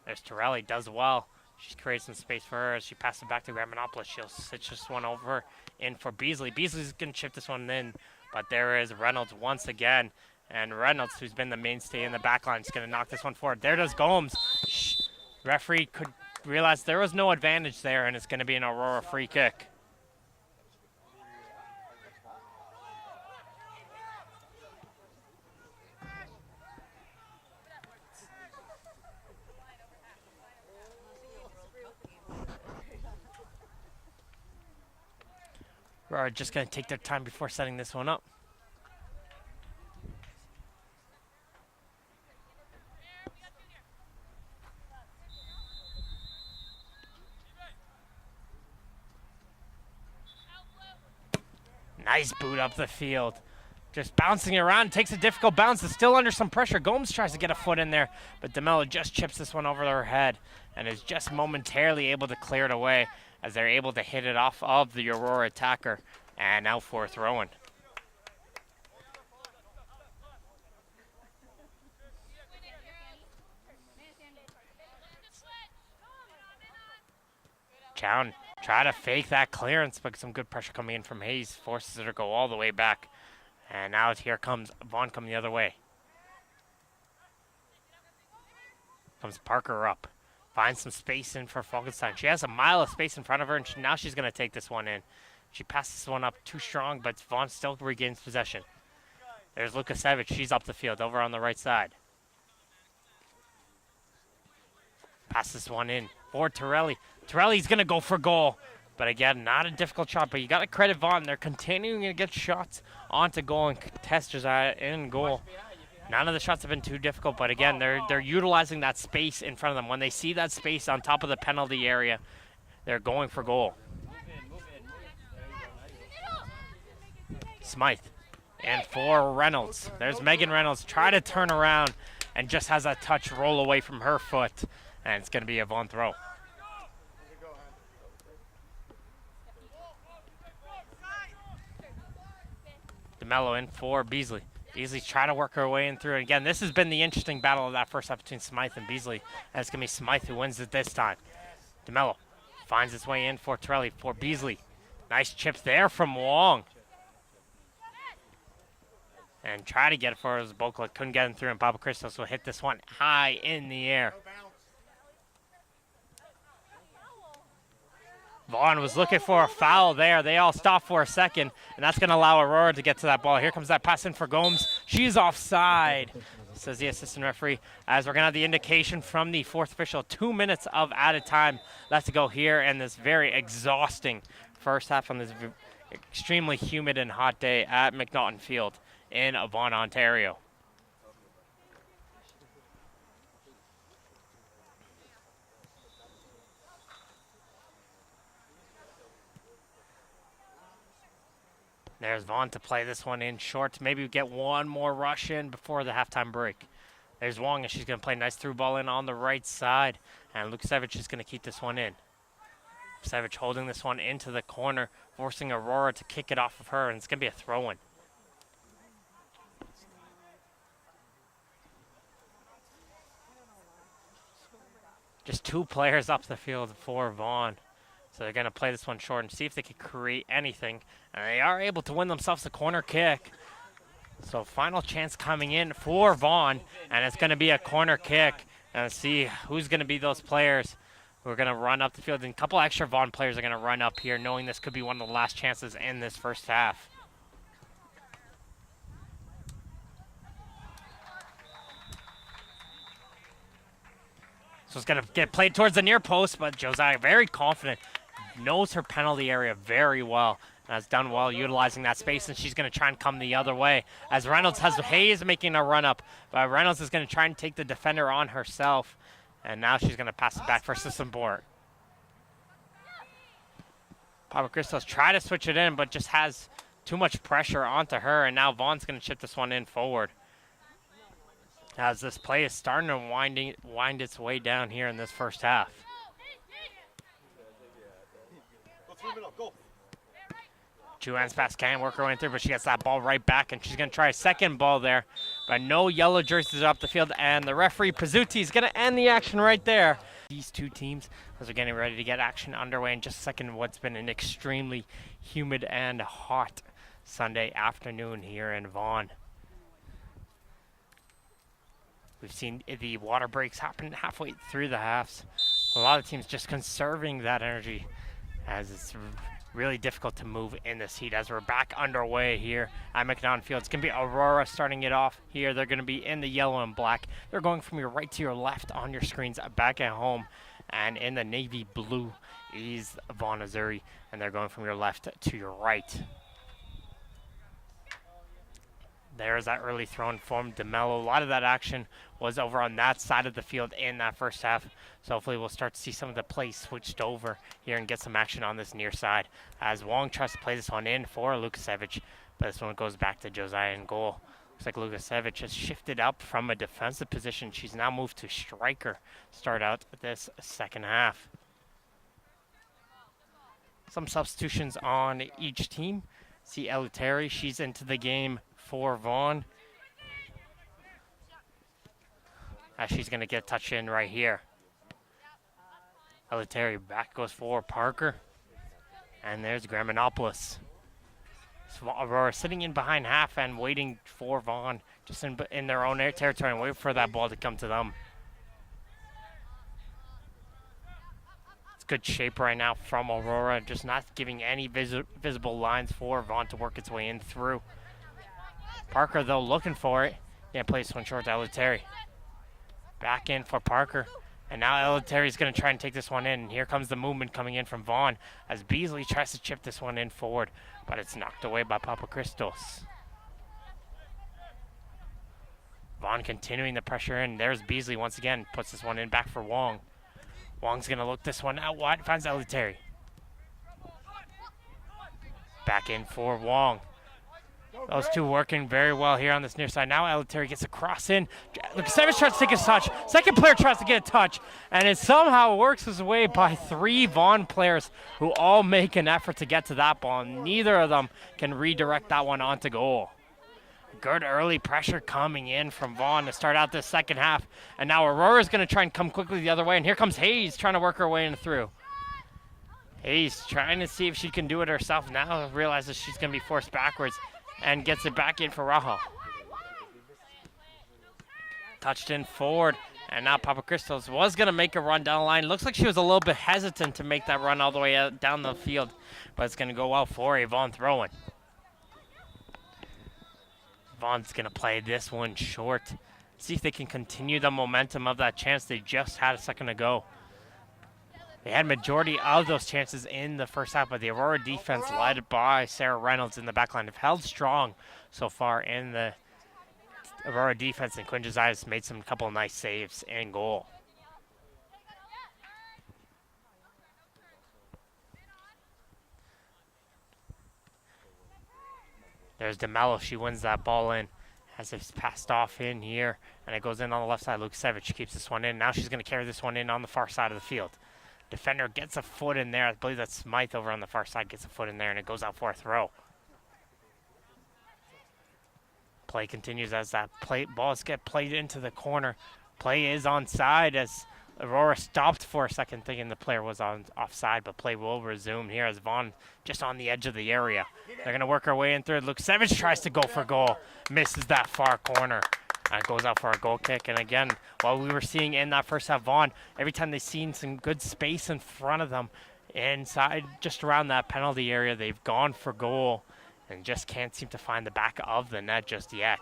There's Torelli, does well. She creates some space for her as she passes it back to Gramanopoulos. She'll switch this one over in for Beasley. Beasley's going to chip this one in, but there is Reynolds once again. And Reynolds, who's been the mainstay in the back line, is going to knock this one forward. There does Gomes. Referee could realize there was no advantage there, and it's going to be an Aurora free kick. Aurora just going to take their time before setting this one up. Nice boot up the field. Just bouncing around, takes a difficult bounce. It's still under some pressure. Gomes tries to get a foot in there, but DeMello just chips this one over her head and is just momentarily able to clear it away as they're able to hit it off of the Aurora attacker and out for a throw-in. Chown try to fake that clearance, but some good pressure coming in from Hayes forces her to go all the way back. And now here comes Vaughan coming the other way. Comes Parker up. Finds some space in for Falkenstein. She has a mile of space in front of her, and now she's going to take this one in. She passes this one up too strong, but Vaughan still regains possession. There's Lukasevich. She's up the field over on the right side. Pass this one in for Torelli. Torelli's going to go for goal. But again, not a difficult shot. But you got to credit Vaughan. They're continuing to get shots onto goal and contesters in goal. None of the shots have been too difficult. But again, they're utilizing that space in front of them. When they see that space on top of the penalty area, they're going for goal. Smythe. And for Reynolds. There's Megan Reynolds. Try to turn around and just has a touch roll away from her foot. And it's going to be a Vaughan throw. DeMello in for Beasley. Beasley's trying to work her way in through it. Again, this has been the interesting battle of that first half between Smythe and Beasley. And it's going to be Smythe who wins it this time. DeMello finds his way in for Torelli, for Beasley. Nice chips there from Wong. And try to get it for Zbokla. Couldn't get him through, and Papa Christos will hit this one high in the air. Vaughan was looking for a foul there. They all stopped for a second, and that's going to allow Aurora to get to that ball. Here comes that pass in for Gomes. She's offside, says the assistant referee, as we're going to have the indication from the fourth official. 2 minutes of added time left to go here in this very exhausting first half on this extremely humid and hot day at McNaughton Field in Vaughan, Ontario. There's Vaughan to play this one in short. Maybe we get one more rush in before the halftime break. There's Wong, and she's going to play a nice through ball in on the right side. And Lukasevich is going to keep this one in. Lukasevich holding this one into the corner, forcing Aurora to kick it off of her, and it's going to be a throw-in. Just 2 players up the field for Vaughan. So they're going to play this one short and see if they can create anything. And they are able to win themselves a corner kick. So final chance coming in for Vaughan. And it's going to be a corner kick. And see who's going to be those players who are going to run up the field. And a couple extra Vaughan players are going to run up here, knowing this could be one of the last chances in this first half. So it's going to get played towards the near post, but Josiah very confident. Knows her penalty area very well and has done well utilizing that space, and she's going to try and come the other way as Reynolds has Hayes making a run up, but Reynolds is going to try and take the defender on herself, and now she's going to pass it back for system board. Papa Christos try to switch it in, but just has too much pressure onto her, and now Vaughan's going to chip this one in forward. as this play is starting to wind its way down here in this first half. Go through middle, go. Juan's pass can't work her way through, but she gets that ball right back, and she's going to try a second ball there. But no yellow jerseys up the field, and the referee, Pizzuti, is going to end the action right there. These two teams, as we're getting ready to get action underway in just a second, what's been an extremely humid and hot Sunday afternoon here in Vaughan. We've seen the water breaks happen halfway through the halves. A lot of teams just conserving that energy, as it's really difficult to move in this heat. As we're back underway here at McDonald Field, it's going to be Aurora starting it off here. They're going to be in the yellow and black. They're going from your right to your left on your screens back at home. And in the navy blue is Vaughan Azzurri, and they're going from your left to your right. There's that early throw from DeMello. A lot of that action was over on that side of the field in that first half. So hopefully we'll start to see some of the plays switched over here and get some action on this near side. As Wong tries to play this one in for Lukasevich, but this one goes back to Josiah in goal. Looks like Lukasevich has shifted up from a defensive position. She's now moved to striker. Start out this second half. Some substitutions on each team. See L1OW, she's into the game for Vaughan. She's going to get touched in right here. L1OW back goes for Parker. And there's Gramanopoulos. So Aurora sitting in behind half and waiting for Vaughan, just in their own territory, and wait for that ball to come to them. It's good shape right now from Aurora, just not giving any visible lines for Vaughan to work its way in through. Parker, though, looking for it. Yeah, plays one short to L1OW. Back in for Parker. And now L1OW is going to try and take this one in. And here comes the movement coming in from Vaughan as Beasley tries to chip this one in forward. But it's knocked away by Papachristos. Vaughan continuing the pressure in. There's Beasley once again. Puts this one in back for Wong. Wong's going to look this one out wide. Finds L1OW. Back in for Wong. Those two working very well here on this near side. Now L1OW gets a cross in. Lukasevich tries to take a touch. Second player tries to get a touch. And it somehow works his way by three Vaughan players who all make an effort to get to that ball. Neither of them can redirect that one onto goal. Good early pressure coming in from Vaughan to start out this second half. And now Aurora's going to try and come quickly the other way. And here comes Hayes trying to work her way in through. Hayes trying to see if she can do it herself. Now realizes she's going to be forced backwards. And gets it back in for Rajo. Touched in forward. And now Papachristos was going to make a run down the line. Looks like she was a little bit hesitant to make that run all the way out, down the field. But it's going to go well for a Vaughan throw-in. Vaughan's going to play this one short. See if they can continue the momentum of that chance they just had a second ago. They had majority of those chances in the first half, but the Aurora defense, led by Sarah Reynolds in the backline, have held strong so far in the Aurora defense, and Quinn Josiah has made some couple nice saves in goal. There's DeMello. She wins that ball in as it's passed off in here, and it goes in on the left side. Lukasevich keeps this one in. Now she's going to carry this one in on the far side of the field. Defender gets a foot in there. I believe that's Smythe over on the far side gets a foot in there, and it goes out for a throw. Play continues as that balls get played into the corner. Play is onside as Aurora stopped for a second thinking the player was on offside, but play will resume here as Vaughan just on the edge of the area. They're going to work our way in third. Lukasevich tries to go for goal. Misses that far corner. Goes out for a goal kick. And again, while we were seeing in that first half, Vaughan, every time they've seen some good space in front of them, inside, just around that penalty area, they've gone for goal and just can't seem to find the back of the net just yet.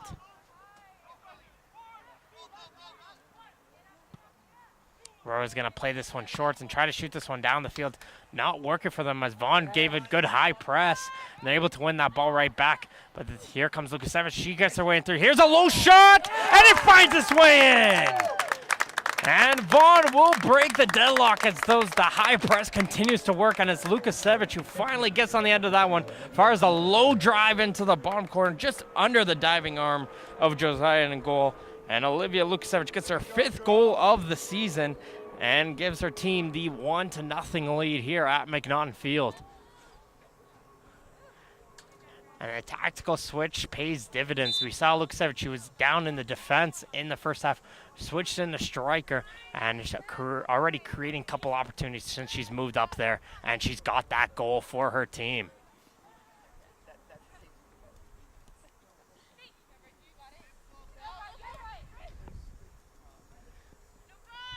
Aurora's going to play this one short and try to shoot this one down the field. Not working for them as Vaughan gave a good high press. And they're able to win that ball right back. But here comes Lukasevich. She gets her way in through. Here's a low shot, and it finds its way in. And Vaughan will break the deadlock as the high press continues to work. And it's Lukasevich who finally gets on the end of that one. Fires a low drive into the bottom corner, just under the diving arm of Josiah in goal. And Olivia Lukasevich gets her 5th goal of the season and gives her team the 1-0 lead here at McNaughton Field. And a tactical switch pays dividends. We saw Lukasevich, she was down in the defense in the first half, switched in the striker, and already creating a couple opportunities since she's moved up there, and she's got that goal for her team.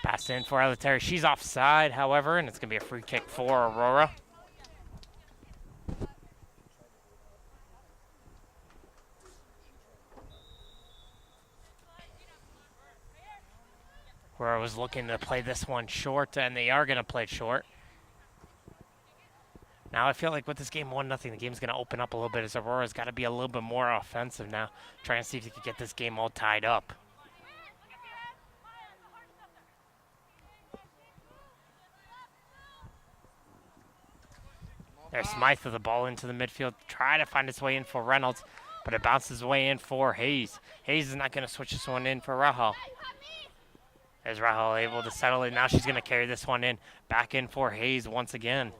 Pass in for Azzurri. She's offside, however, and it's going to be a free kick for Aurora. Aurora was looking to play this one short, and they are going to play it short. Now I feel like with this game 1-0, the game's going to open up a little bit as Aurora's got to be a little bit more offensive now, trying to see if they can get this game all tied up. There's Smythe with the ball into the midfield, try to find its way in for Reynolds, but it bounces way in for Hayes. Hayes is not going to switch this one in for Rahal. There's Rahal able to settle it. Now she's going to carry this one in. Back in for Hayes once again.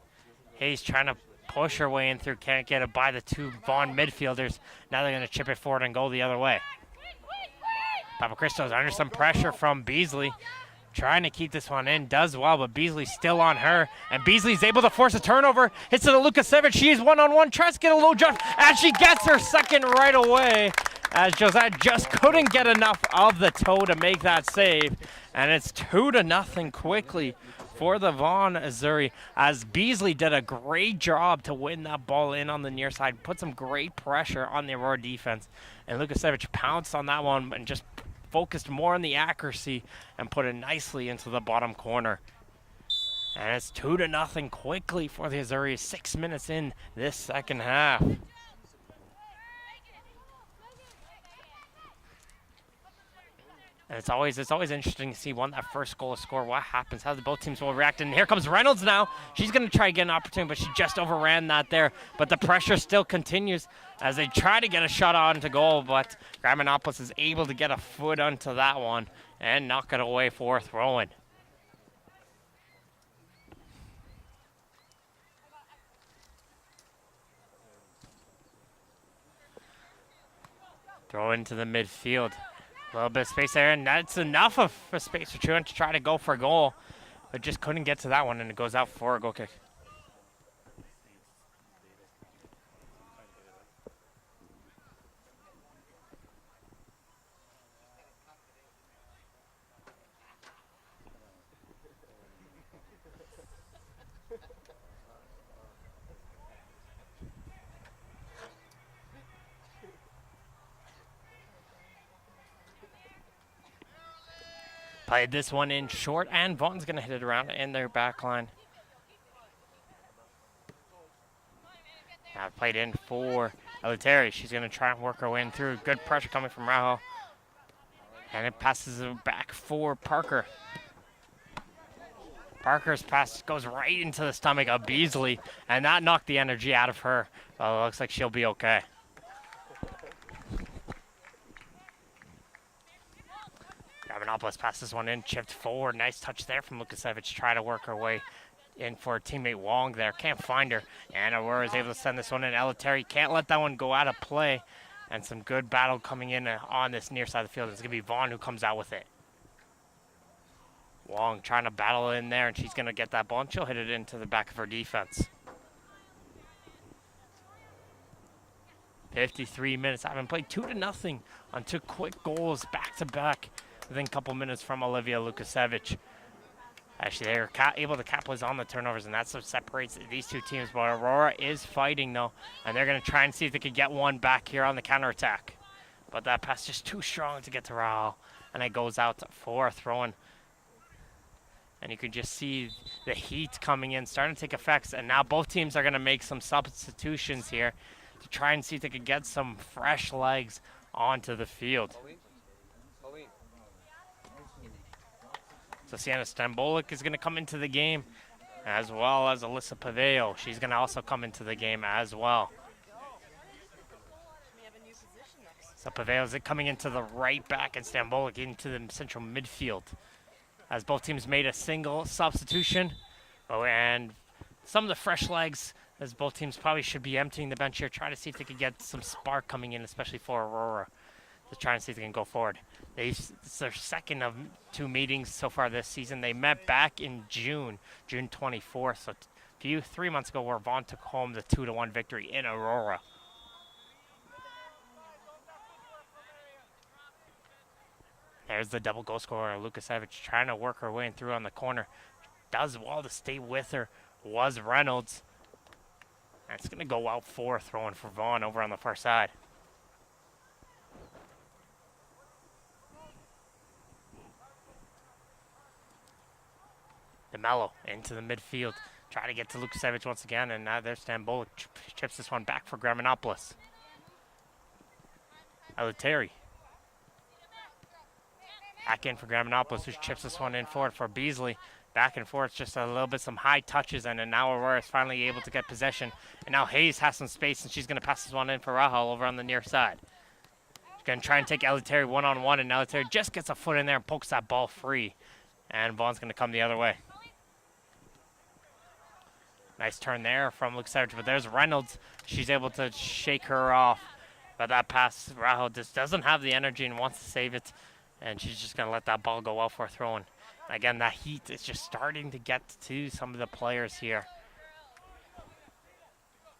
Hayes trying to push her way in through, can't get it by the 2 Vaughan midfielders. Now they're going to chip it forward and go the other way. Papacristo's under some pressure from Beasley. Trying to keep this one in, does well, but Beasley's still on her. And Beasley's able to force a turnover. Hits it to Lukasevich. She is one-on-one, tries to get a low jump, and she gets her second right away. As Josette just couldn't get enough of the toe to make that save. And it's 2-0 quickly for the Vaughan Azzurri, as Beasley did a great job to win that ball in on the near side, put some great pressure on the Aurora defense. And Lukasevich pounced on that one and just focused more on the accuracy and put it nicely into the bottom corner. And it's 2-0 quickly for the Azzurri, 6 minutes in this second half. And it's always interesting to see that first goal is scored. What happens? How both teams will react. And here comes Reynolds now. She's going to try to get an opportunity, but she just overran that there. But the pressure still continues as they try to get a shot onto goal. But Gramanopoulos is able to get a foot onto that one and knock it away for throw-in. Throw into the midfield. A little bit of space there, and that's enough of a space for Truant to try to go for a goal, but just couldn't get to that one, and it goes out for a goal kick. Played this one in short, and Vaughan's going to hit it around in their back line. Now played in for Azzurri. She's going to try and work her way in through. Good pressure coming from Rahal. And it passes it back for Parker. Parker's pass goes right into the stomach of Beasley, and that knocked the energy out of her. Well, it looks like she'll be okay. Gramanopoulos passes this one in, chipped forward. Nice touch there from Lukasevich. Try to work her way in for her teammate Wong there. Can't find her. And Aurora is able to send this one in. Azzurri can't let that one go out of play. And some good battle coming in on this near side of the field. It's going to be Vaughan who comes out with it. Wong trying to battle in there, and she's going to get that ball, and she'll hit it into the back of her defense. 53 minutes. Having played 2-0 on 2 quick goals back-to-back within a couple minutes from Olivia Lukasevich. Actually, they're able to capitalize on the turnovers, and that's what separates these two teams. But Aurora is fighting, though, and they're going to try and see if they can get one back here on the counterattack. But that pass just too strong to get to Rahal, and it goes out for a throw-in. And you can just see the heat coming in, starting to take effects, and now both teams are going to make some substitutions here to try and see if they can get some fresh legs onto the field. So Sienna Stambolik is going to come into the game, as well as Alyssa Paveo. She's going to also come into the game as well. So Paveo's coming into the right back and Stambolic into the central midfield. As both teams made a single substitution. Oh, and some of the fresh legs, as both teams probably should be emptying the bench here, try to see if they could get some spark coming in, especially for Aurora, to try and see if they can go forward. It's their second of 2 meetings so far this season. They met back in June 24th, so 3 months ago, where Vaughan took home the 2-1 victory in Aurora. There's the double goal scorer, Lukasevich, trying to work her way in through on the corner. Does well to stay with her, was Reynolds. And it's going to go out for throwing for Vaughan over on the far side. DeMello into the midfield. Try to get to Lukasevich once again, and now there's Stambolic chips this one back for Graminopoulos. Eliteri. Back in for Graminopoulos, who chips this one in forward for Beasley. Back and forth, just a little bit, some high touches, and then now Aurora is finally able to get possession. And now Hayes has some space, and she's going to pass this one in for Rahal over on the near side. She's going to try and take Eliteri one-on-one, and Eliteri just gets a foot in there and pokes that ball free. And Vaughan's going to come the other way. Nice turn there from Lukasevich, but there's Reynolds. She's able to shake her off. But that pass, Rahal just doesn't have the energy and wants to save it. And she's just going to let that ball go out for a throw-in. Again, that heat is just starting to get to some of the players here.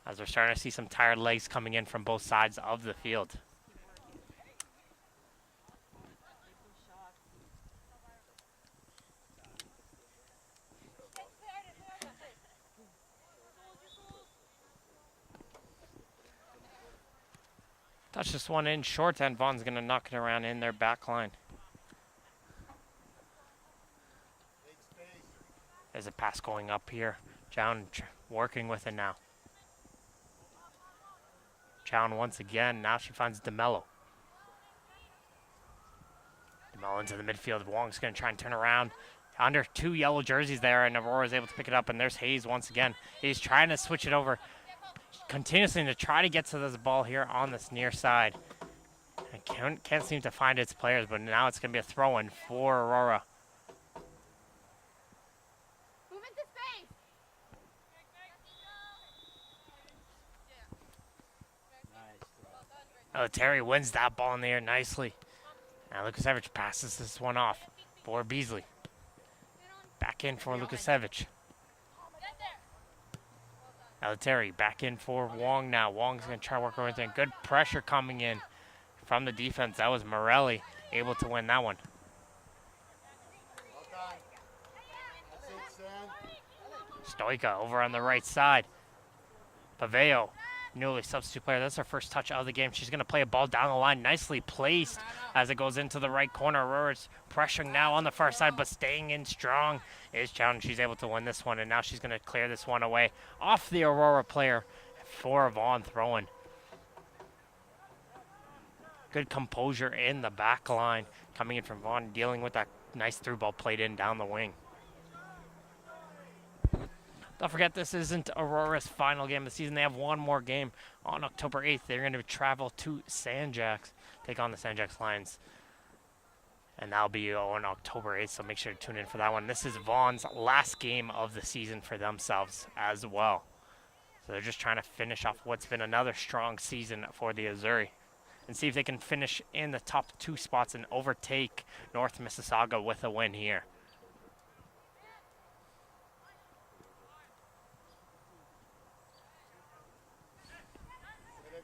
As we're starting to see some tired legs coming in from both sides of the field. Touch this one in short, and Vaughan's going to knock it around in their back line. There's a pass going up here. Chown working with it now. Chown once again. Now she finds DeMello. DeMello into the midfield. Wong's going to try and turn around. Under 2 yellow jerseys there, and Aurora is able to pick it up. And there's Hayes once again. He's trying to switch it over continuously to try to get to this ball here on this near side. And can't seem to find its players, but now it's going to be a throw-in for Aurora. Terry wins that ball in the air nicely. Now Lukasevich passes this one off for Beasley. Back in for Lukasevich. Terry back in for Wong now. Wong's going to try to work over there. Good pressure coming in from the defense. That was Morelli able to win that one. Stoica over on the right side. Paveo. Newly substitute player. That's her first touch of the game. She's going to play a ball down the line. Nicely placed as it goes into the right corner. Aurora's pressuring now on the far side, but staying in strong is Chown. She's able to win this one, and now she's going to clear this one away off the Aurora player for Vaughan throwing. Good composure in the back line coming in from Vaughan, dealing with that nice through ball played in down the wing. Don't forget, this isn't Aurora's final game of the season. They have one more game on October 8th. They're going to travel to Sanjax, take on the Sanjax Lions. And that'll be on October 8th, so make sure to tune in for that one. This is Vaughan's last game of the season for themselves as well. So they're just trying to finish off what's been another strong season for the Azzurri and see if they can finish in the top 2 spots and overtake North Mississauga with a win here.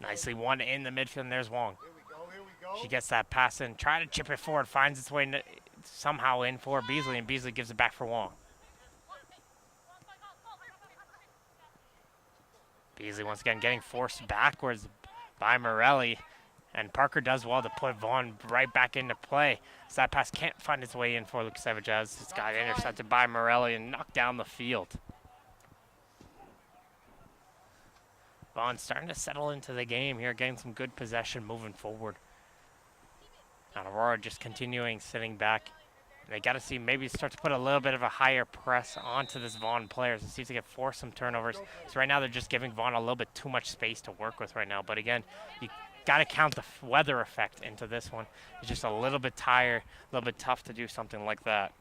Nicely won in the midfield, and there's Wong. Here we go. She gets that pass in, try to chip it forward, finds its way somehow in for Beasley, and Beasley gives it back for Wong. Beasley once again getting forced backwards by Morelli, and Parker does well to put Vaughan right back into play. So that pass can't find its way in for Lukasevich as it's got intercepted by Morelli and knocked down the field. Vaughan starting to settle into the game here, getting some good possession moving forward. And Aurora just continuing sitting back. They got to see maybe start to put a little bit of a higher press onto this Vaughan players and see if they can force some turnovers. So right now they're just giving Vaughan a little bit too much space to work with right now. But again, got to count the weather effect into this one. It's just a little bit tired, a little bit tough to do something like that.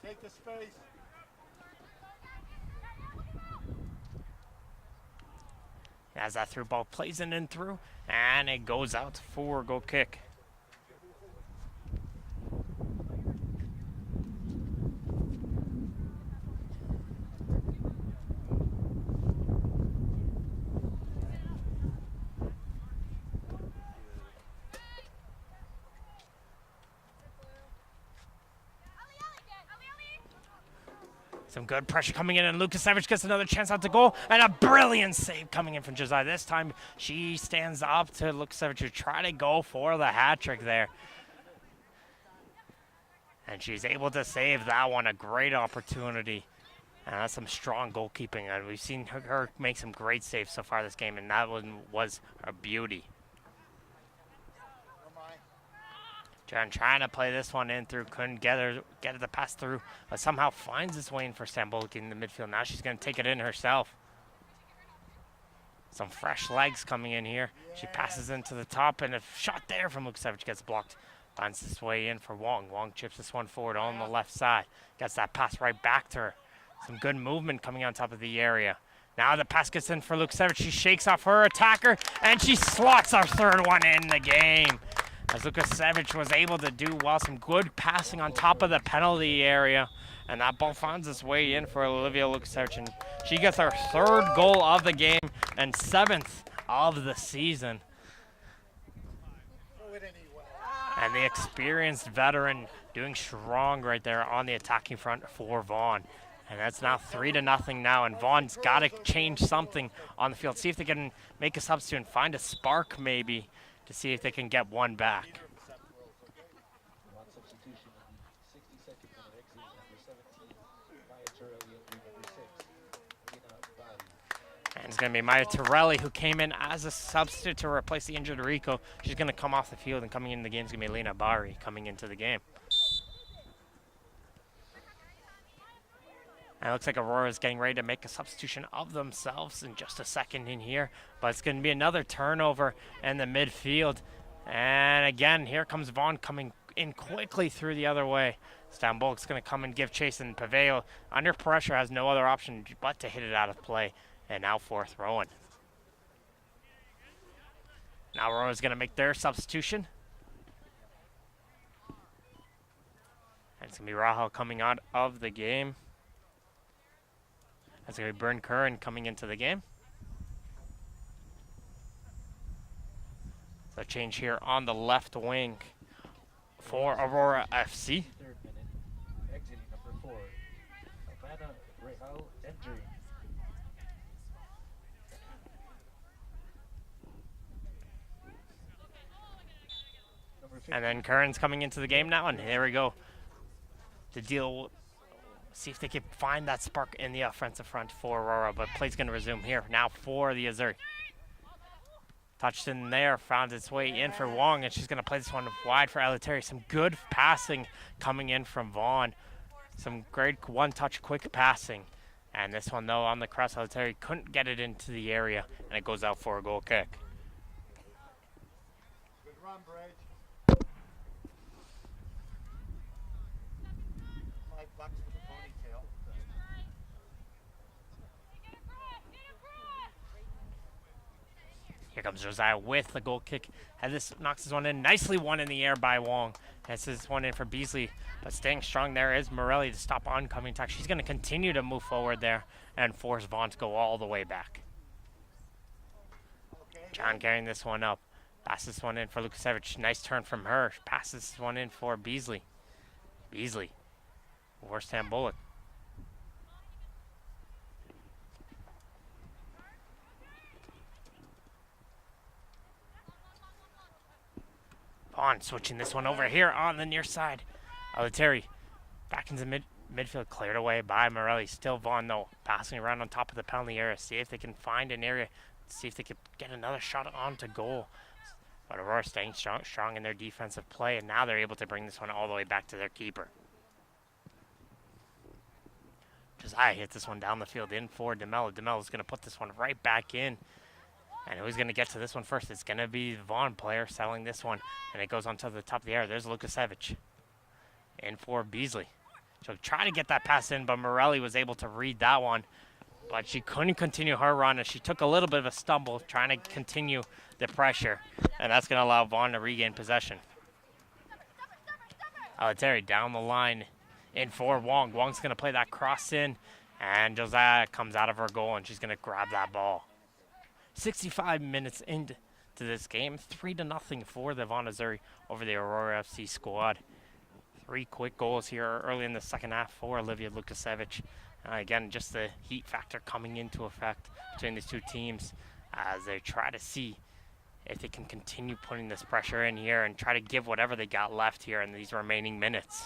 Take the space. As that through ball plays in and through, and it goes out for goal kick. Some good pressure coming in, and Lukasevich gets another chance out to goal, and a brilliant save coming in from Josiah. This time, she stands up to Lukasevich to try to go for the hat trick there. And she's able to save that one, a great opportunity. And that's some strong goalkeeping, and we've seen her make some great saves so far this game, and that one was a beauty. Jan trying to play this one in through, couldn't get it to pass through, but somehow finds its way in for Stambolic in the midfield. Now she's going to take it in herself. Some fresh legs coming in here. She passes into the top, and a shot there from Lukasevich gets blocked. Finds this way in for Vaughan. Vaughan chips this one forward on the left side. Gets that pass right back to her. Some good movement coming on top of the area. Now the pass gets in for Lukasevich. She shakes off her attacker, and she slots our third one in the game. As Lukasevich was able to do well, some good passing on top of the penalty area. And that ball finds its way in for Olivia Lukasevich. And she gets her third goal of the game and 7th of the season. And the experienced veteran doing strong right there on the attacking front for Vaughan. And that's now 3-0 now. And Vaughan's got to change something on the field. See if they can make a substitute and find a spark maybe, to see if they can get one back. And it's going to be Maya Torelli, who came in as a substitute to replace the injured Rico. She's going to come off the field, and coming into the game is going to be Lena Bari coming into the game. And it looks like Aurora is getting ready to make a substitution of themselves in just a second in here. But it's going to be another turnover in the midfield. And again, here comes Vaughan coming in quickly through the other way. Stambolic's going to come and give chase, and Paveo, under pressure, has no other option but to hit it out of play. And now for throw-in. Now Aurora's going to make their substitution. And it's going to be Rahel coming out of the game. That's going to be Bern Curran coming into the game. So change here on the left wing for Aurora FC. Third minute, exiting number 4, Havana Real entering. And then Curran's coming into the game now, and here we go. The deal. See if they can find that spark in the offensive front for Aurora, but play's going to resume here now for the Azzurri. Touched in there, found its way in for Wong, and she's going to play this one wide for Eleuterio. Some good passing coming in from Vaughan. Some great one-touch quick passing. And this one, though, on the cross, Eleuterio couldn't get it into the area, and it goes out for a goal kick. Good run, Bridge. $5 with the ponytail. Here comes Josiah with the goal kick. And this knocks this one in. Nicely won in the air by Wong. This is one in for Beasley. But staying strong there is Morelli to stop oncoming attack. She's going to continue to move forward there and force Vaughan to go all the way back. John carrying this one up. Passes this one in for Lukasevich. Nice turn from her. Passes this one in for Beasley. Beasley. Or Stambolic. Vaughan switching this one over here on the near side. Eleuterio back into midfield, cleared away by Morelli. Still Vaughan, though, passing around on top of the penalty area. See if they can find an area. See if they can get another shot onto goal. But Aurora staying strong in their defensive play, and now they're able to bring this one all the way back to their keeper. Josiah hit this one down the field in for DeMello. DeMello's going to put this one right back in. And who's going to get to this one first? It's going to be the Vaughan player selling this one. And it goes onto the top of the air. There's Lukasevich in for Beasley. She'll try to get that pass in, but Morelli was able to read that one. But she couldn't continue her run, and she took a little bit of a stumble trying to continue the pressure. And that's going to allow Vaughan to regain possession. Azzurri down the line in for Wong. Wong's going to play that cross in, and Josiah comes out of her goal, and she's going to grab that ball. 65 minutes into this game, 3-0 for the Vaughan Azzurri over the Aurora FC squad. 3 quick goals here early in the second half for Olivia Lukasevich. Again, just the heat factor coming into effect between these two teams as they try to see if they can continue putting this pressure in here and try to give whatever they got left here in these remaining minutes.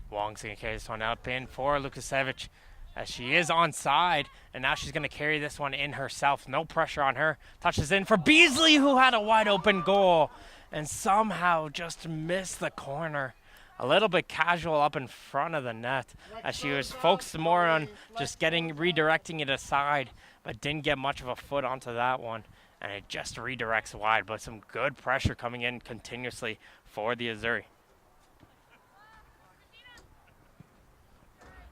Wong's going to carry this one up in for Lukasevich as she is onside, and now she's going to carry this one in herself. No pressure on her. Touches in for Beasley, who had a wide open goal and somehow just missed the corner. A little bit casual up in front of the net as she was focused more on just redirecting it aside, but didn't get much of a foot onto that one, and it just redirects wide. But some good pressure coming in continuously for the Azzurri.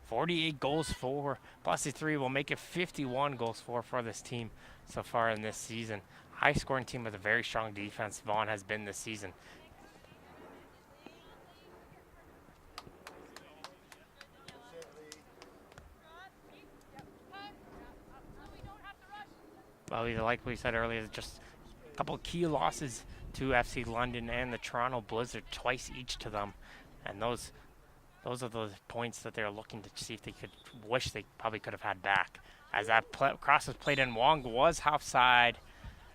48 goals for, plus the 3 will make it 51 goals for this team so far in this season. High scoring team with a very strong defense Vaughan has been this season. Well, like we said earlier, just a couple of key losses to FC London and the Toronto Blizzard, twice each to them, and those are the points that they're looking to see if they could wish they probably could have had back. As that cross was played in, Wong was half side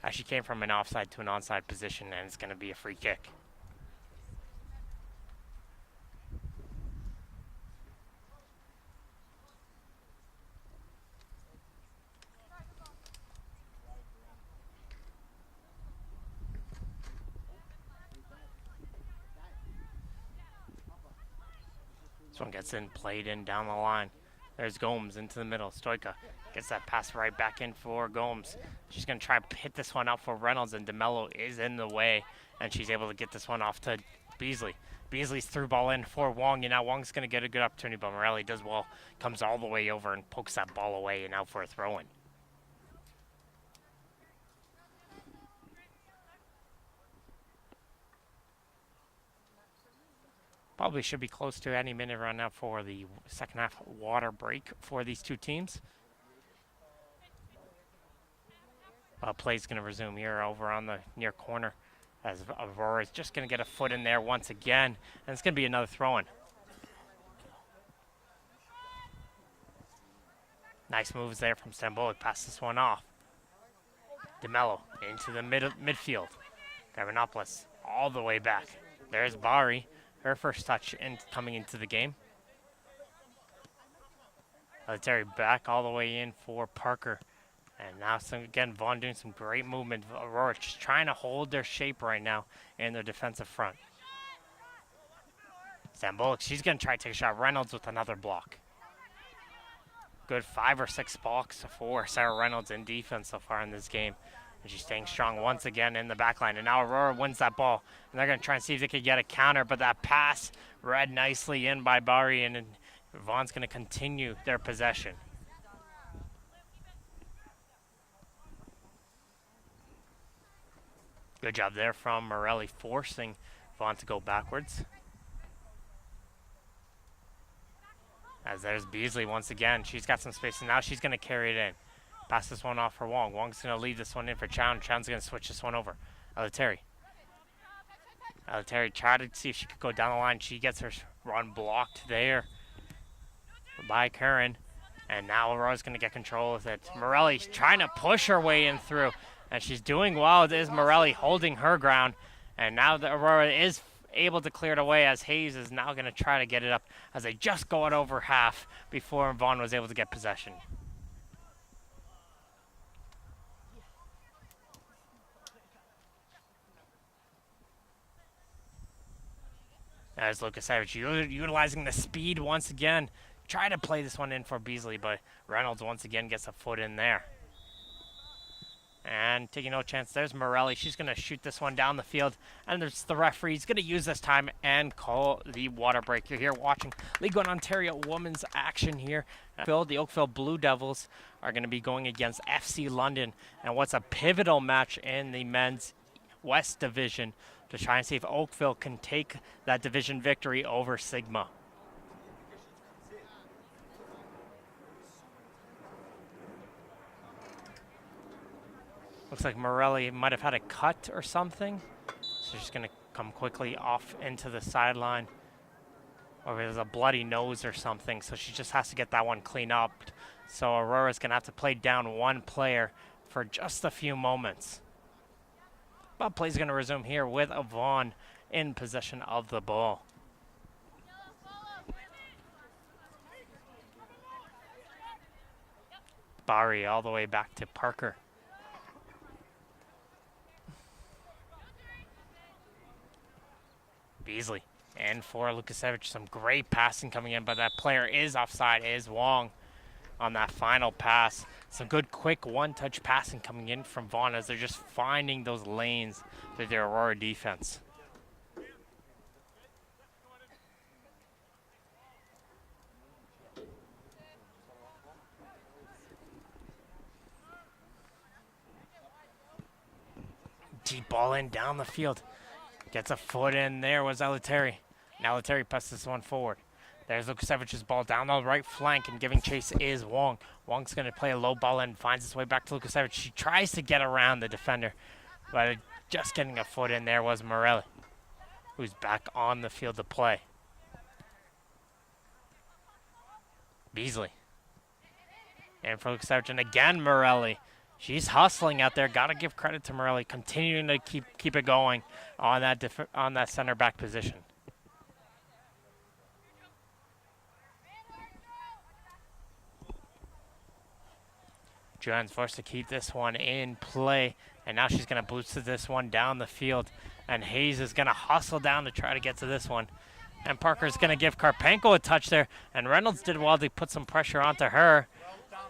as she came from an offside to an onside position, and it's going to be a free kick. This one gets in, played in down the line. There's Gomes into the middle. Stoica gets that pass right back in for Gomes. She's going to try to hit this one out for Reynolds, and DeMello is in the way, and she's able to get this one off to Beasley. Beasley's through ball in for Wong, and now Wong's going to get a good opportunity, but Morelli does well, comes all the way over and pokes that ball away and out for a throw-in. Probably should be close to any minute right now for the second half water break for these two teams. Play's going to resume here over on the near corner as Aurora is just going to get a foot in there once again, and it's going to be another throw-in. Nice moves there from Stambolic. Pass this one off. DeMello into the midfield. Gavrinopoulos all the way back. There's Bari. Her first touch coming into the game. Terry back all the way in for Parker. And now, again, Vaughan doing some great movement. Aurora just trying to hold their shape right now in their defensive front. Stambolic, she's going to try to take a shot. Reynolds with another block. Good 5 or 6 blocks for Sarah Reynolds in defense so far in this game. And she's staying strong once again in the back line. And now Aurora wins that ball. And they're going to try and see if they could get a counter. But that pass read nicely in by Bari. And Vaughan's going to continue their possession. Good job there from Morelli, forcing Vaughan to go backwards. As there's Beasley once again. She's got some space. And now she's going to carry it in. Pass this one off for Wong. Wong's going to leave this one in for Chown. Chown's going to switch this one over. Terry tried to see if she could go down the line. She gets her run blocked there by Curran. And now Aurora's going to get control of it. Morelli's trying to push her way in through. And she's doing well. It is Morelli holding her ground. And now the Aurora is able to clear it away as Hayes is now going to try to get it up as they just go it over half before Vaughan was able to get possession. As Lukasevich utilizing the speed once again. Try to play this one in for Beasley, but Reynolds once again gets a foot in there. And taking no chance, there's Morelli. She's going to shoot this one down the field. And there's the referee. He's going to use this time and call the water break. You're here watching League One Ontario women's action here. The Oakville Blue Devils are going to be going against FC London. And what's a pivotal match in the men's West Division to try and see if Oakville can take that division victory over Sigma. Looks like Morelli might have had a cut or something. So she's going to come quickly off into the sideline. Or there's a bloody nose or something. So she just has to get that one cleaned up. So Aurora's going to have to play down one player for just a few moments. But play's going to resume here with Vaughan in possession of the ball. Barry all the way back to Parker. Beasley and for Lukasevich, some great passing coming in, but that player is offside, is Wong on that final pass. Some good quick one-touch passing coming in from Vaughan as they're just finding those lanes through their Aurora defense. Deep ball in down the field. Gets a foot in there was Azzurri. Now Azzurri passes this one forward. There's Lukasevich's ball down the right flank, and giving chase is Wong. Wong's going to play a low ball and finds his way back to Lukasevich. She tries to get around the defender, but just getting a foot in there was Morelli, who's back on the field to play. Beasley. And for Lukasevich, and again Morelli. She's hustling out there. Got to give credit to Morelli, continuing to keep it going on that center back position. Joanne's forced to keep this one in play, and now she's going to boost this one down the field. And Hayes is going to hustle down to try to get to this one. And Parker's going to give Karpenko a touch there, and Reynolds did well to put some pressure onto her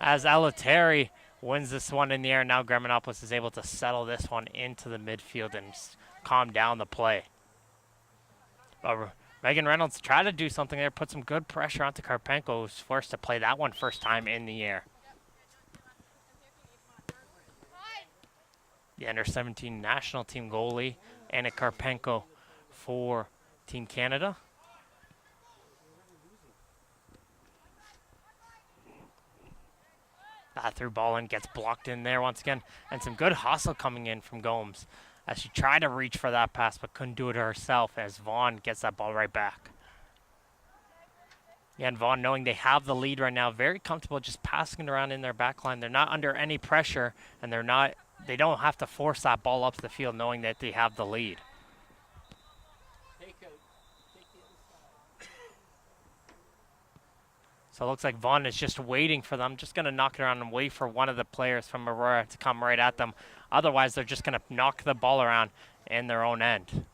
as Azzurri wins this one in the air. Now Gramenopoulos is able to settle this one into the midfield and calm down the play. But Megan Reynolds tried to do something there, put some good pressure onto Karpenko, who's forced to play that one first time in the air. The under-17 national team goalie, Anna Karpenko for Team Canada. That through ball in gets blocked in there once again. And some good hustle coming in from Gomes as she tried to reach for that pass but couldn't do it herself as Vaughan gets that ball right back. Yeah, and Vaughan, knowing they have the lead right now, very comfortable just passing it around in their back line. They're not under any pressure, and they don't have to force that ball up the field knowing that they have the lead. So it looks like Vaughan is just waiting for them, just going to knock it around and wait for one of the players from Aurora to come right at them. Otherwise, they're just going to knock the ball around in their own end.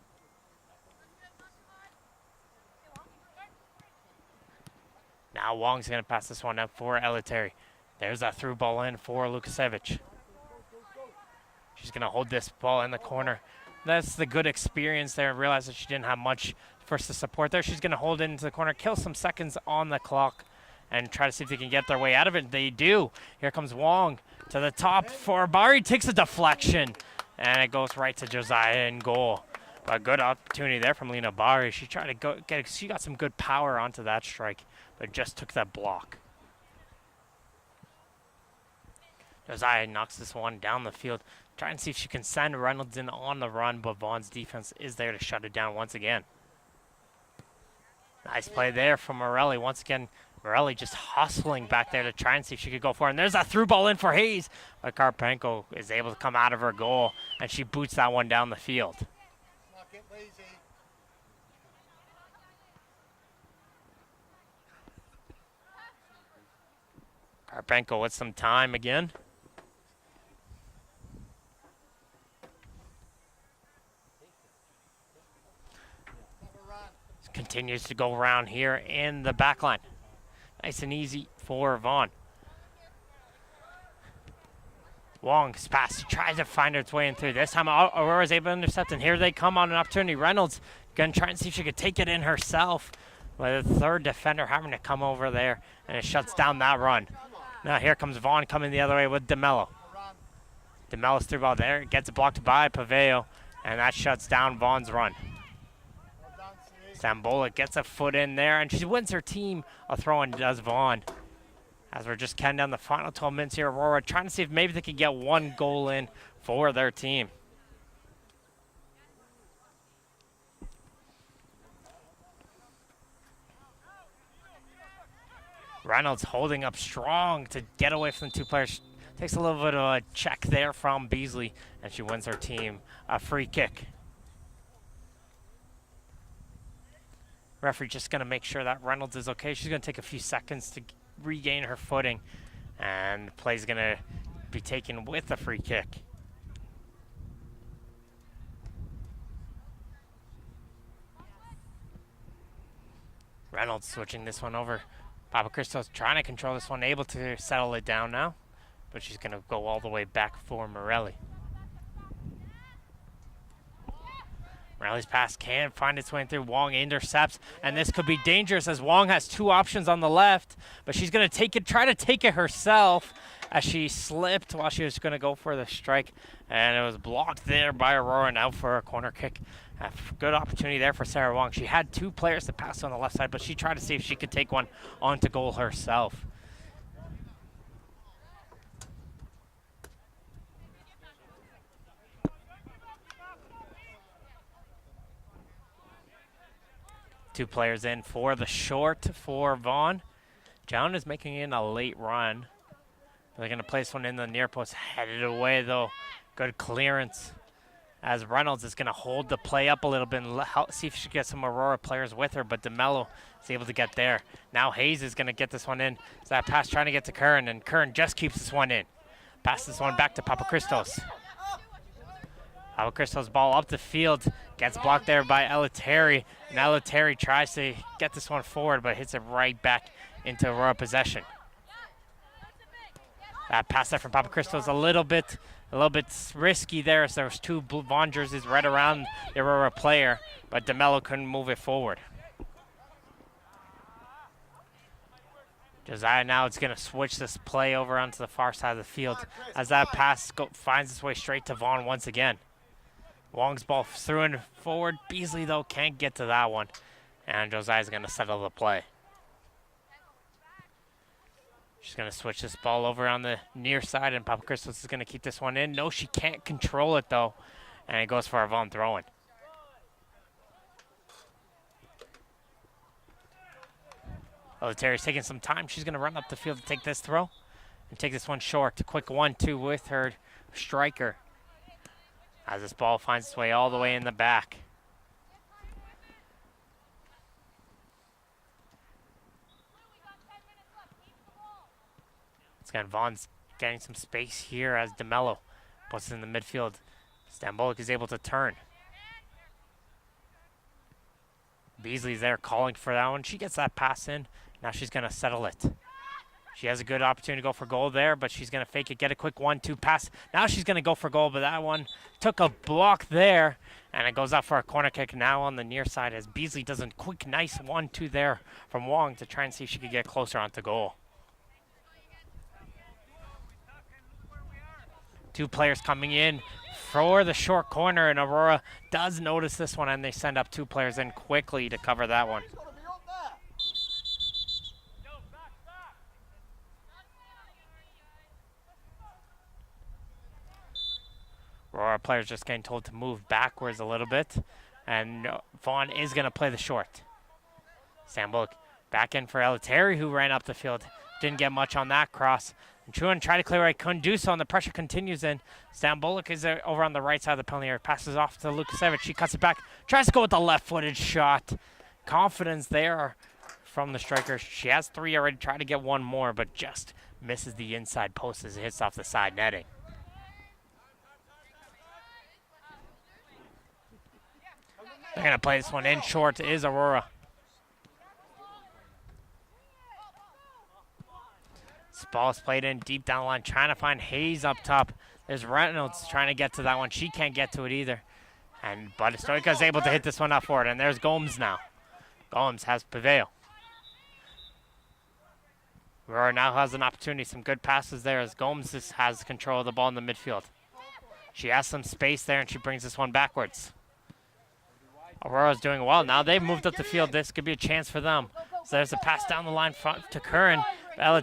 Now Wong's going to pass this one up for Azzurri. There's that through ball in for Lukasevich. She's going to hold this ball in the corner. That's the good experience there, and realize that she didn't have much for us to support there. She's going to hold it into the corner, kill some seconds on the clock, and try to see if they can get their way out of it. They do. Here comes Wong to the top for Bari. Takes a deflection, and it goes right to Josiah in goal. But a good opportunity there from Lena Bari. She tried to she got some good power onto that strike, but just took that block. Josiah knocks this one down the field. Trying to see if she can send Reynolds in on the run, but Vaughan's defense is there to shut it down once again. Nice play there from Morelli. Once again, Morelli just hustling back there to try and see if she could go for it. And there's that through ball in for Hayes. But Karpenko is able to come out of her goal, and she boots that one down the field. Not get lazy. Karpenko with some time again. continues to go around here in the back line. Nice and easy for Vaughan. Wong's pass tries to find its way in through. This time Aurora's able to intercept, and here they come on an opportunity. Reynolds gonna try and see if she could take it in herself, with the third defender having to come over there, and it shuts down that run. Now here comes Vaughan coming the other way with DeMello. DeMello's through ball there, gets blocked by Paveo, and that shuts down Vaughan's run. Stambolik gets a foot in there, and she wins her team a throw, and does Vaughan. As we're just counting down the final 12 minutes here, Aurora trying to see if maybe they could get one goal in for their team. Reynolds holding up strong to get away from the two players. Takes a little bit of a check there from Beasley, and she wins her team a free kick. Referee just going to make sure that Reynolds is okay. She's going to take a few seconds to regain her footing, and the play's going to be taken with a free kick. Reynolds switching this one over. Papachristos trying to control this one, able to settle it down now, but she's going to go all the way back for Morelli. Morelli's pass can't find its way through. Wong intercepts, and this could be dangerous as Wong has two options on the left, but she's going to take it, try to take it herself as she slipped while she was going to go for the strike, and it was blocked there by Aurora and out for a corner kick. A good opportunity there for Sarah Wong. She had two players to pass on the left side, but she tried to see if she could take one onto goal herself. Two players in for the short for Vaughan. John is making in a late run. They're going to place one in the near post. Headed away, though. Good clearance. As Reynolds is going to hold the play up a little bit and see if she can get some Aurora players with her, but DeMello is able to get there. Now Hayes is going to get this one in. So that pass trying to get to Curran, and Curran just keeps this one in. Pass this one back to Papachristos. Papachristos' ball up the field. Gets blocked there by Eliteri. And Eliteri tries to get this one forward, but hits it right back into Aurora possession. That pass there from Papachristos a little bit risky there, as there was two Vaughan jerseys right around the Aurora player, but DeMello couldn't move it forward. Josiah now is going to switch this play over onto the far side of the field as that pass finds its way straight to Vaughan once again. Wong's ball through and forward. Beasley, though, can't get to that one, and Josiah's going to settle the play. She's going to switch this ball over on the near side, and Papachristos is going to keep this one in. No, she can't control it, though, and it goes for a Vaughan throw-in. Terry's taking some time. She's going to run up the field to take this throw and take this one short. A quick 1-2 with her striker as this ball finds its way all the way in the back. Vaughan's getting some space here as DeMello puts it in the midfield. Stambolik is able to turn. Beasley's there calling for that one. She gets that pass in. Now she's going to settle it. She has a good opportunity to go for goal there, but she's going to fake it, get a quick 1-2 pass. Now she's going to go for goal, but that one took a block there, and it goes out for a corner kick now on the near side as Beasley does a quick, nice 1-2 there from Wong to try and see if she could get closer onto goal. Two players coming in for the short corner, and Aurora does notice this one, and they send up two players in quickly to cover that one. Aurora players just getting told to move backwards a little bit, and Vaughan is going to play the short. Stambolik back in for Eliteri, who ran up the field. Didn't get much on that cross. And Truan tried to clear right, couldn't do so, and the pressure continues in. Stambolik is over on the right side of the penalty area. Passes off to Lukasevich. She cuts it back. Tries to go with the left-footed shot. Confidence there from the striker. She has three already. Tried to get one more, but just misses the inside post as it hits off the side netting. They're going to play this one in short. Is Aurora. This ball is played in deep down the line, trying to find Hayes up top. There's Reynolds trying to get to that one. She can't get to it either. But Stoika's able to hit this one up for it. And there's Gomes now. Gomes has Paveo. Aurora now has an opportunity. Some good passes there as Gomes has control of the ball in the midfield. She has some space there, and she brings this one backwards. Aurora's doing well. Now they've moved up the field. This could be a chance for them. So there's a pass down the line front to Curran.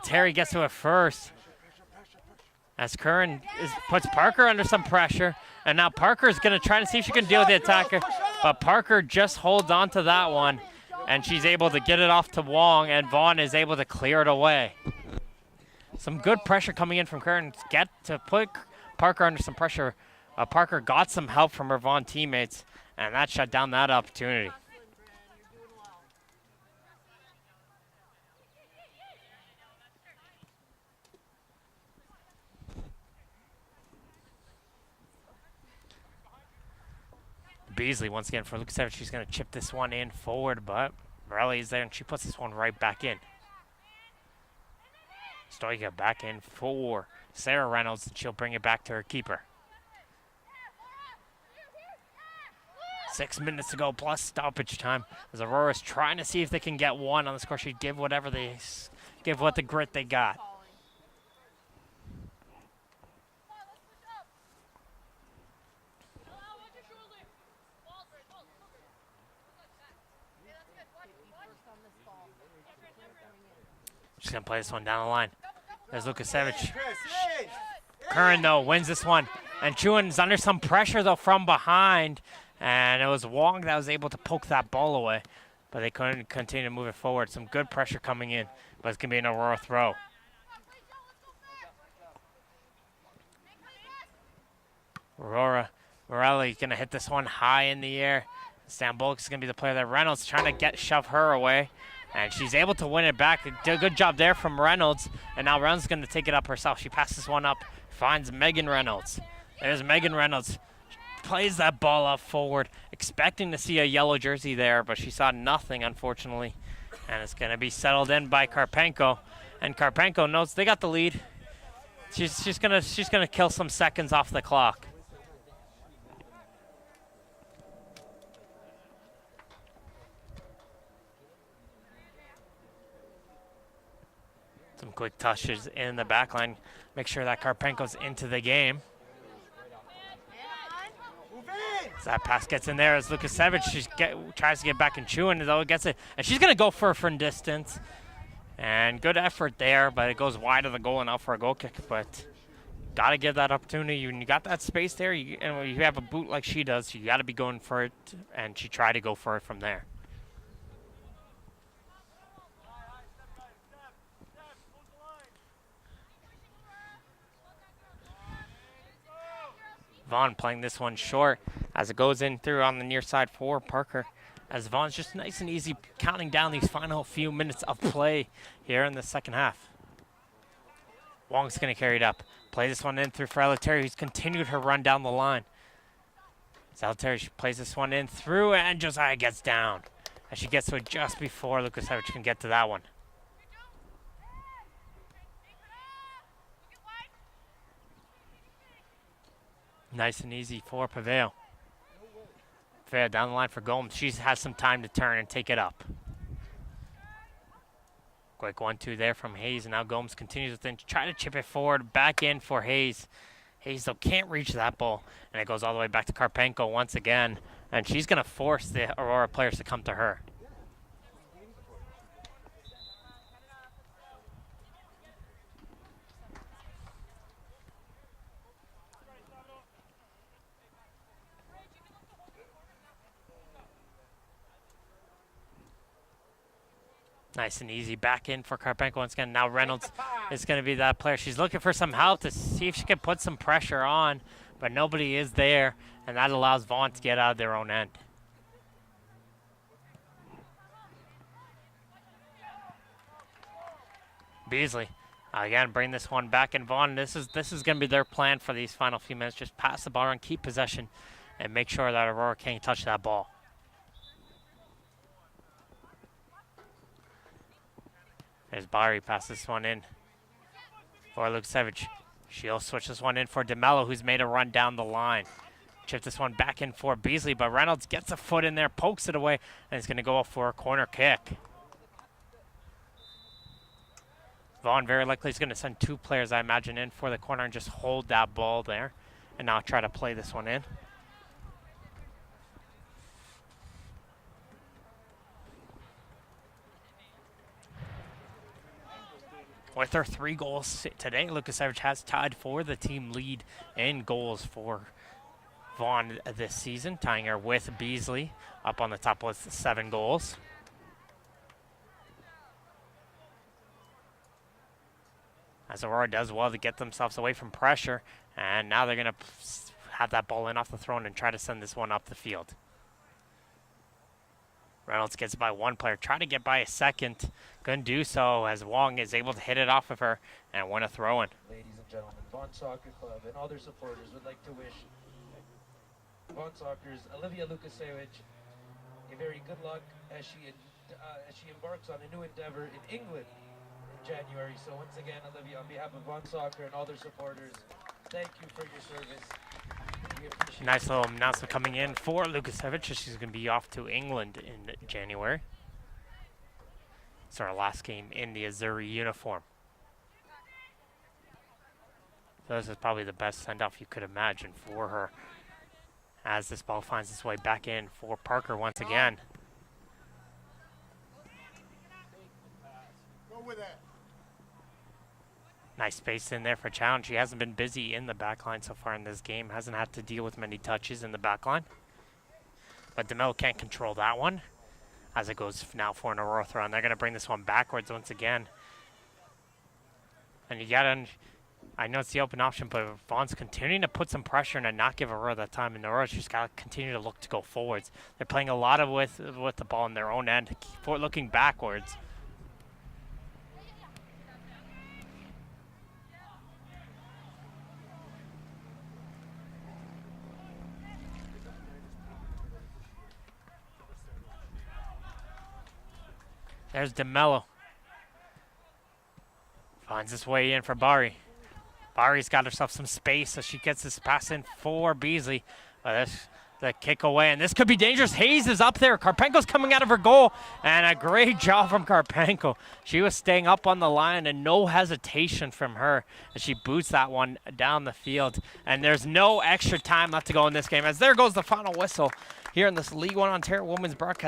Terry gets to it first. As Curran puts Parker under some pressure. And now Parker's going to try to see if she can deal with the attacker. But Parker just holds on to that one. And she's able to get it off to Wong. And Vaughan is able to clear it away. Some good pressure coming in from Curran. Get to put Parker under some pressure. Parker got some help from her Vaughan teammates. And that shut down that opportunity. Beasley once again for Lucas Evans. She's going to chip this one in forward, but Morelli is there and she puts this one right back in. Stoika back in for Sarah Reynolds, and she'll bring it back to her keeper. 6 minutes to go plus stoppage time as Aurora's trying to see if they can get one on the score sheet. Give what the grit they got. She's going to play this one down the line. There's Lukasevich. Curran, though, wins this one. And Chuan's under some pressure, though, from behind. And it was Wong that was able to poke that ball away. But they couldn't continue to move it forward. Some good pressure coming in. But it's going to be an Aurora throw. Aurora Morelli going to hit this one high in the air. Stambolic is going to be the player there. Reynolds trying to shove her away. And she's able to win it back. Did a good job there from Reynolds. And now Reynolds is going to take it up herself. She passes one up, finds Megan Reynolds. There's Megan Reynolds. Plays that ball up forward, expecting to see a yellow jersey there, but she saw nothing, unfortunately. And it's going to be settled in by Karpenko. And Karpenko knows they got the lead. She's gonna kill some seconds off the clock. Some quick touches in the back line. Make sure that Karpenko's into the game. As that pass gets in there as Lukasevich tries to get back and Chuan, though gets it. And she's going to go for it from distance. And good effort there, but it goes wide of the goal and out for a goal kick. But got to give that opportunity. When you got that space there, and when you have a boot like she does, you got to be going for it. And she tried to go for it from there. Vaughan playing this one short as it goes in through on the near side for Parker. As Vaughan's just nice and easy counting down these final few minutes of play here in the second half. Wong's going to carry it up. Play this one in through for Terry, who's continued her run down the line. Terry plays this one in through, and Josiah gets down. As she gets to it just before Lukasevich can get to that one. Nice and easy for Paveo. Fair down the line for Gomes. She has some time to turn and take it up. Quick 1-2 there from Hayes, and now Gomes continues with it. Try to chip it forward, back in for Hayes. Hayes, though, can't reach that ball, and it goes all the way back to Karpenko once again, and she's going to force the Aurora players to come to her. Nice and easy back in for Karpenko once again. Now Reynolds is going to be that player. She's looking for some help to see if she can put some pressure on, but nobody is there, and that allows Vaughan to get out of their own end. Beasley, again, bring this one back, and Vaughan, this is going to be their plan for these final few minutes. Just pass the ball and keep possession and make sure that Aurora can't touch that ball. As Bari passes this one in. for Lukasevich. She'll switch this one in for DeMello, who's made a run down the line. Chip this one back in for Beasley, but Reynolds gets a foot in there, pokes it away, and it's going to go up for a corner kick. Vaughan very likely is going to send 2 players, I imagine, in for the corner and just hold that ball there and now try to play this one in. With her 3 goals today, Lukasevich has tied for the team lead in goals for Vaughan this season, tying her with Beasley up on the top with 7 goals. As Aurora does well to get themselves away from pressure, and now they're going to have that ball in off the throw and try to send this one up the field. Reynolds gets by 1 player, try to get by a second. Couldn't do so as Wong is able to hit it off of her and win a throw-in. Ladies and gentlemen, Vaughan Soccer Club and all their supporters would like to wish Vaughan Soccer's Olivia Lukasevich a very good luck as she embarks on a new endeavor in England in January. So once again, Olivia, on behalf of Vaughan Soccer and all their supporters, thank you for your service. Nice little announcement coming in for Lukasevich. She's going to be off to England in January. It's our last game in the Azzurri uniform. So this is probably the best send-off you could imagine for her as this ball finds its way back in for Parker once again. Go with that. Nice space in there for challenge. She hasn't been busy in the back line so far in this game. Hasn't had to deal with many touches in the back line. But DeMello can't control that one as it goes now for an Aurora throw. And they're going to bring this one backwards once again. And you got to, I know it's the open option, but Vaughan's continuing to put some pressure and not give Aurora that time. And Aurora's just got to continue to look to go forwards. They're playing a lot of with the ball in their own end, looking backwards. There's DeMello. Finds his way in for Bari. Bari's got herself some space, so she gets this pass in for Beasley. This the kick away, and this could be dangerous. Hayes is up there. Karpenko's coming out of her goal, and a great job from Karpenko. She was staying up on the line, and no hesitation from her as she boots that one down the field. And there's no extra time left to go in this game, as there goes the final whistle here in this League One Ontario Women's Broadcast.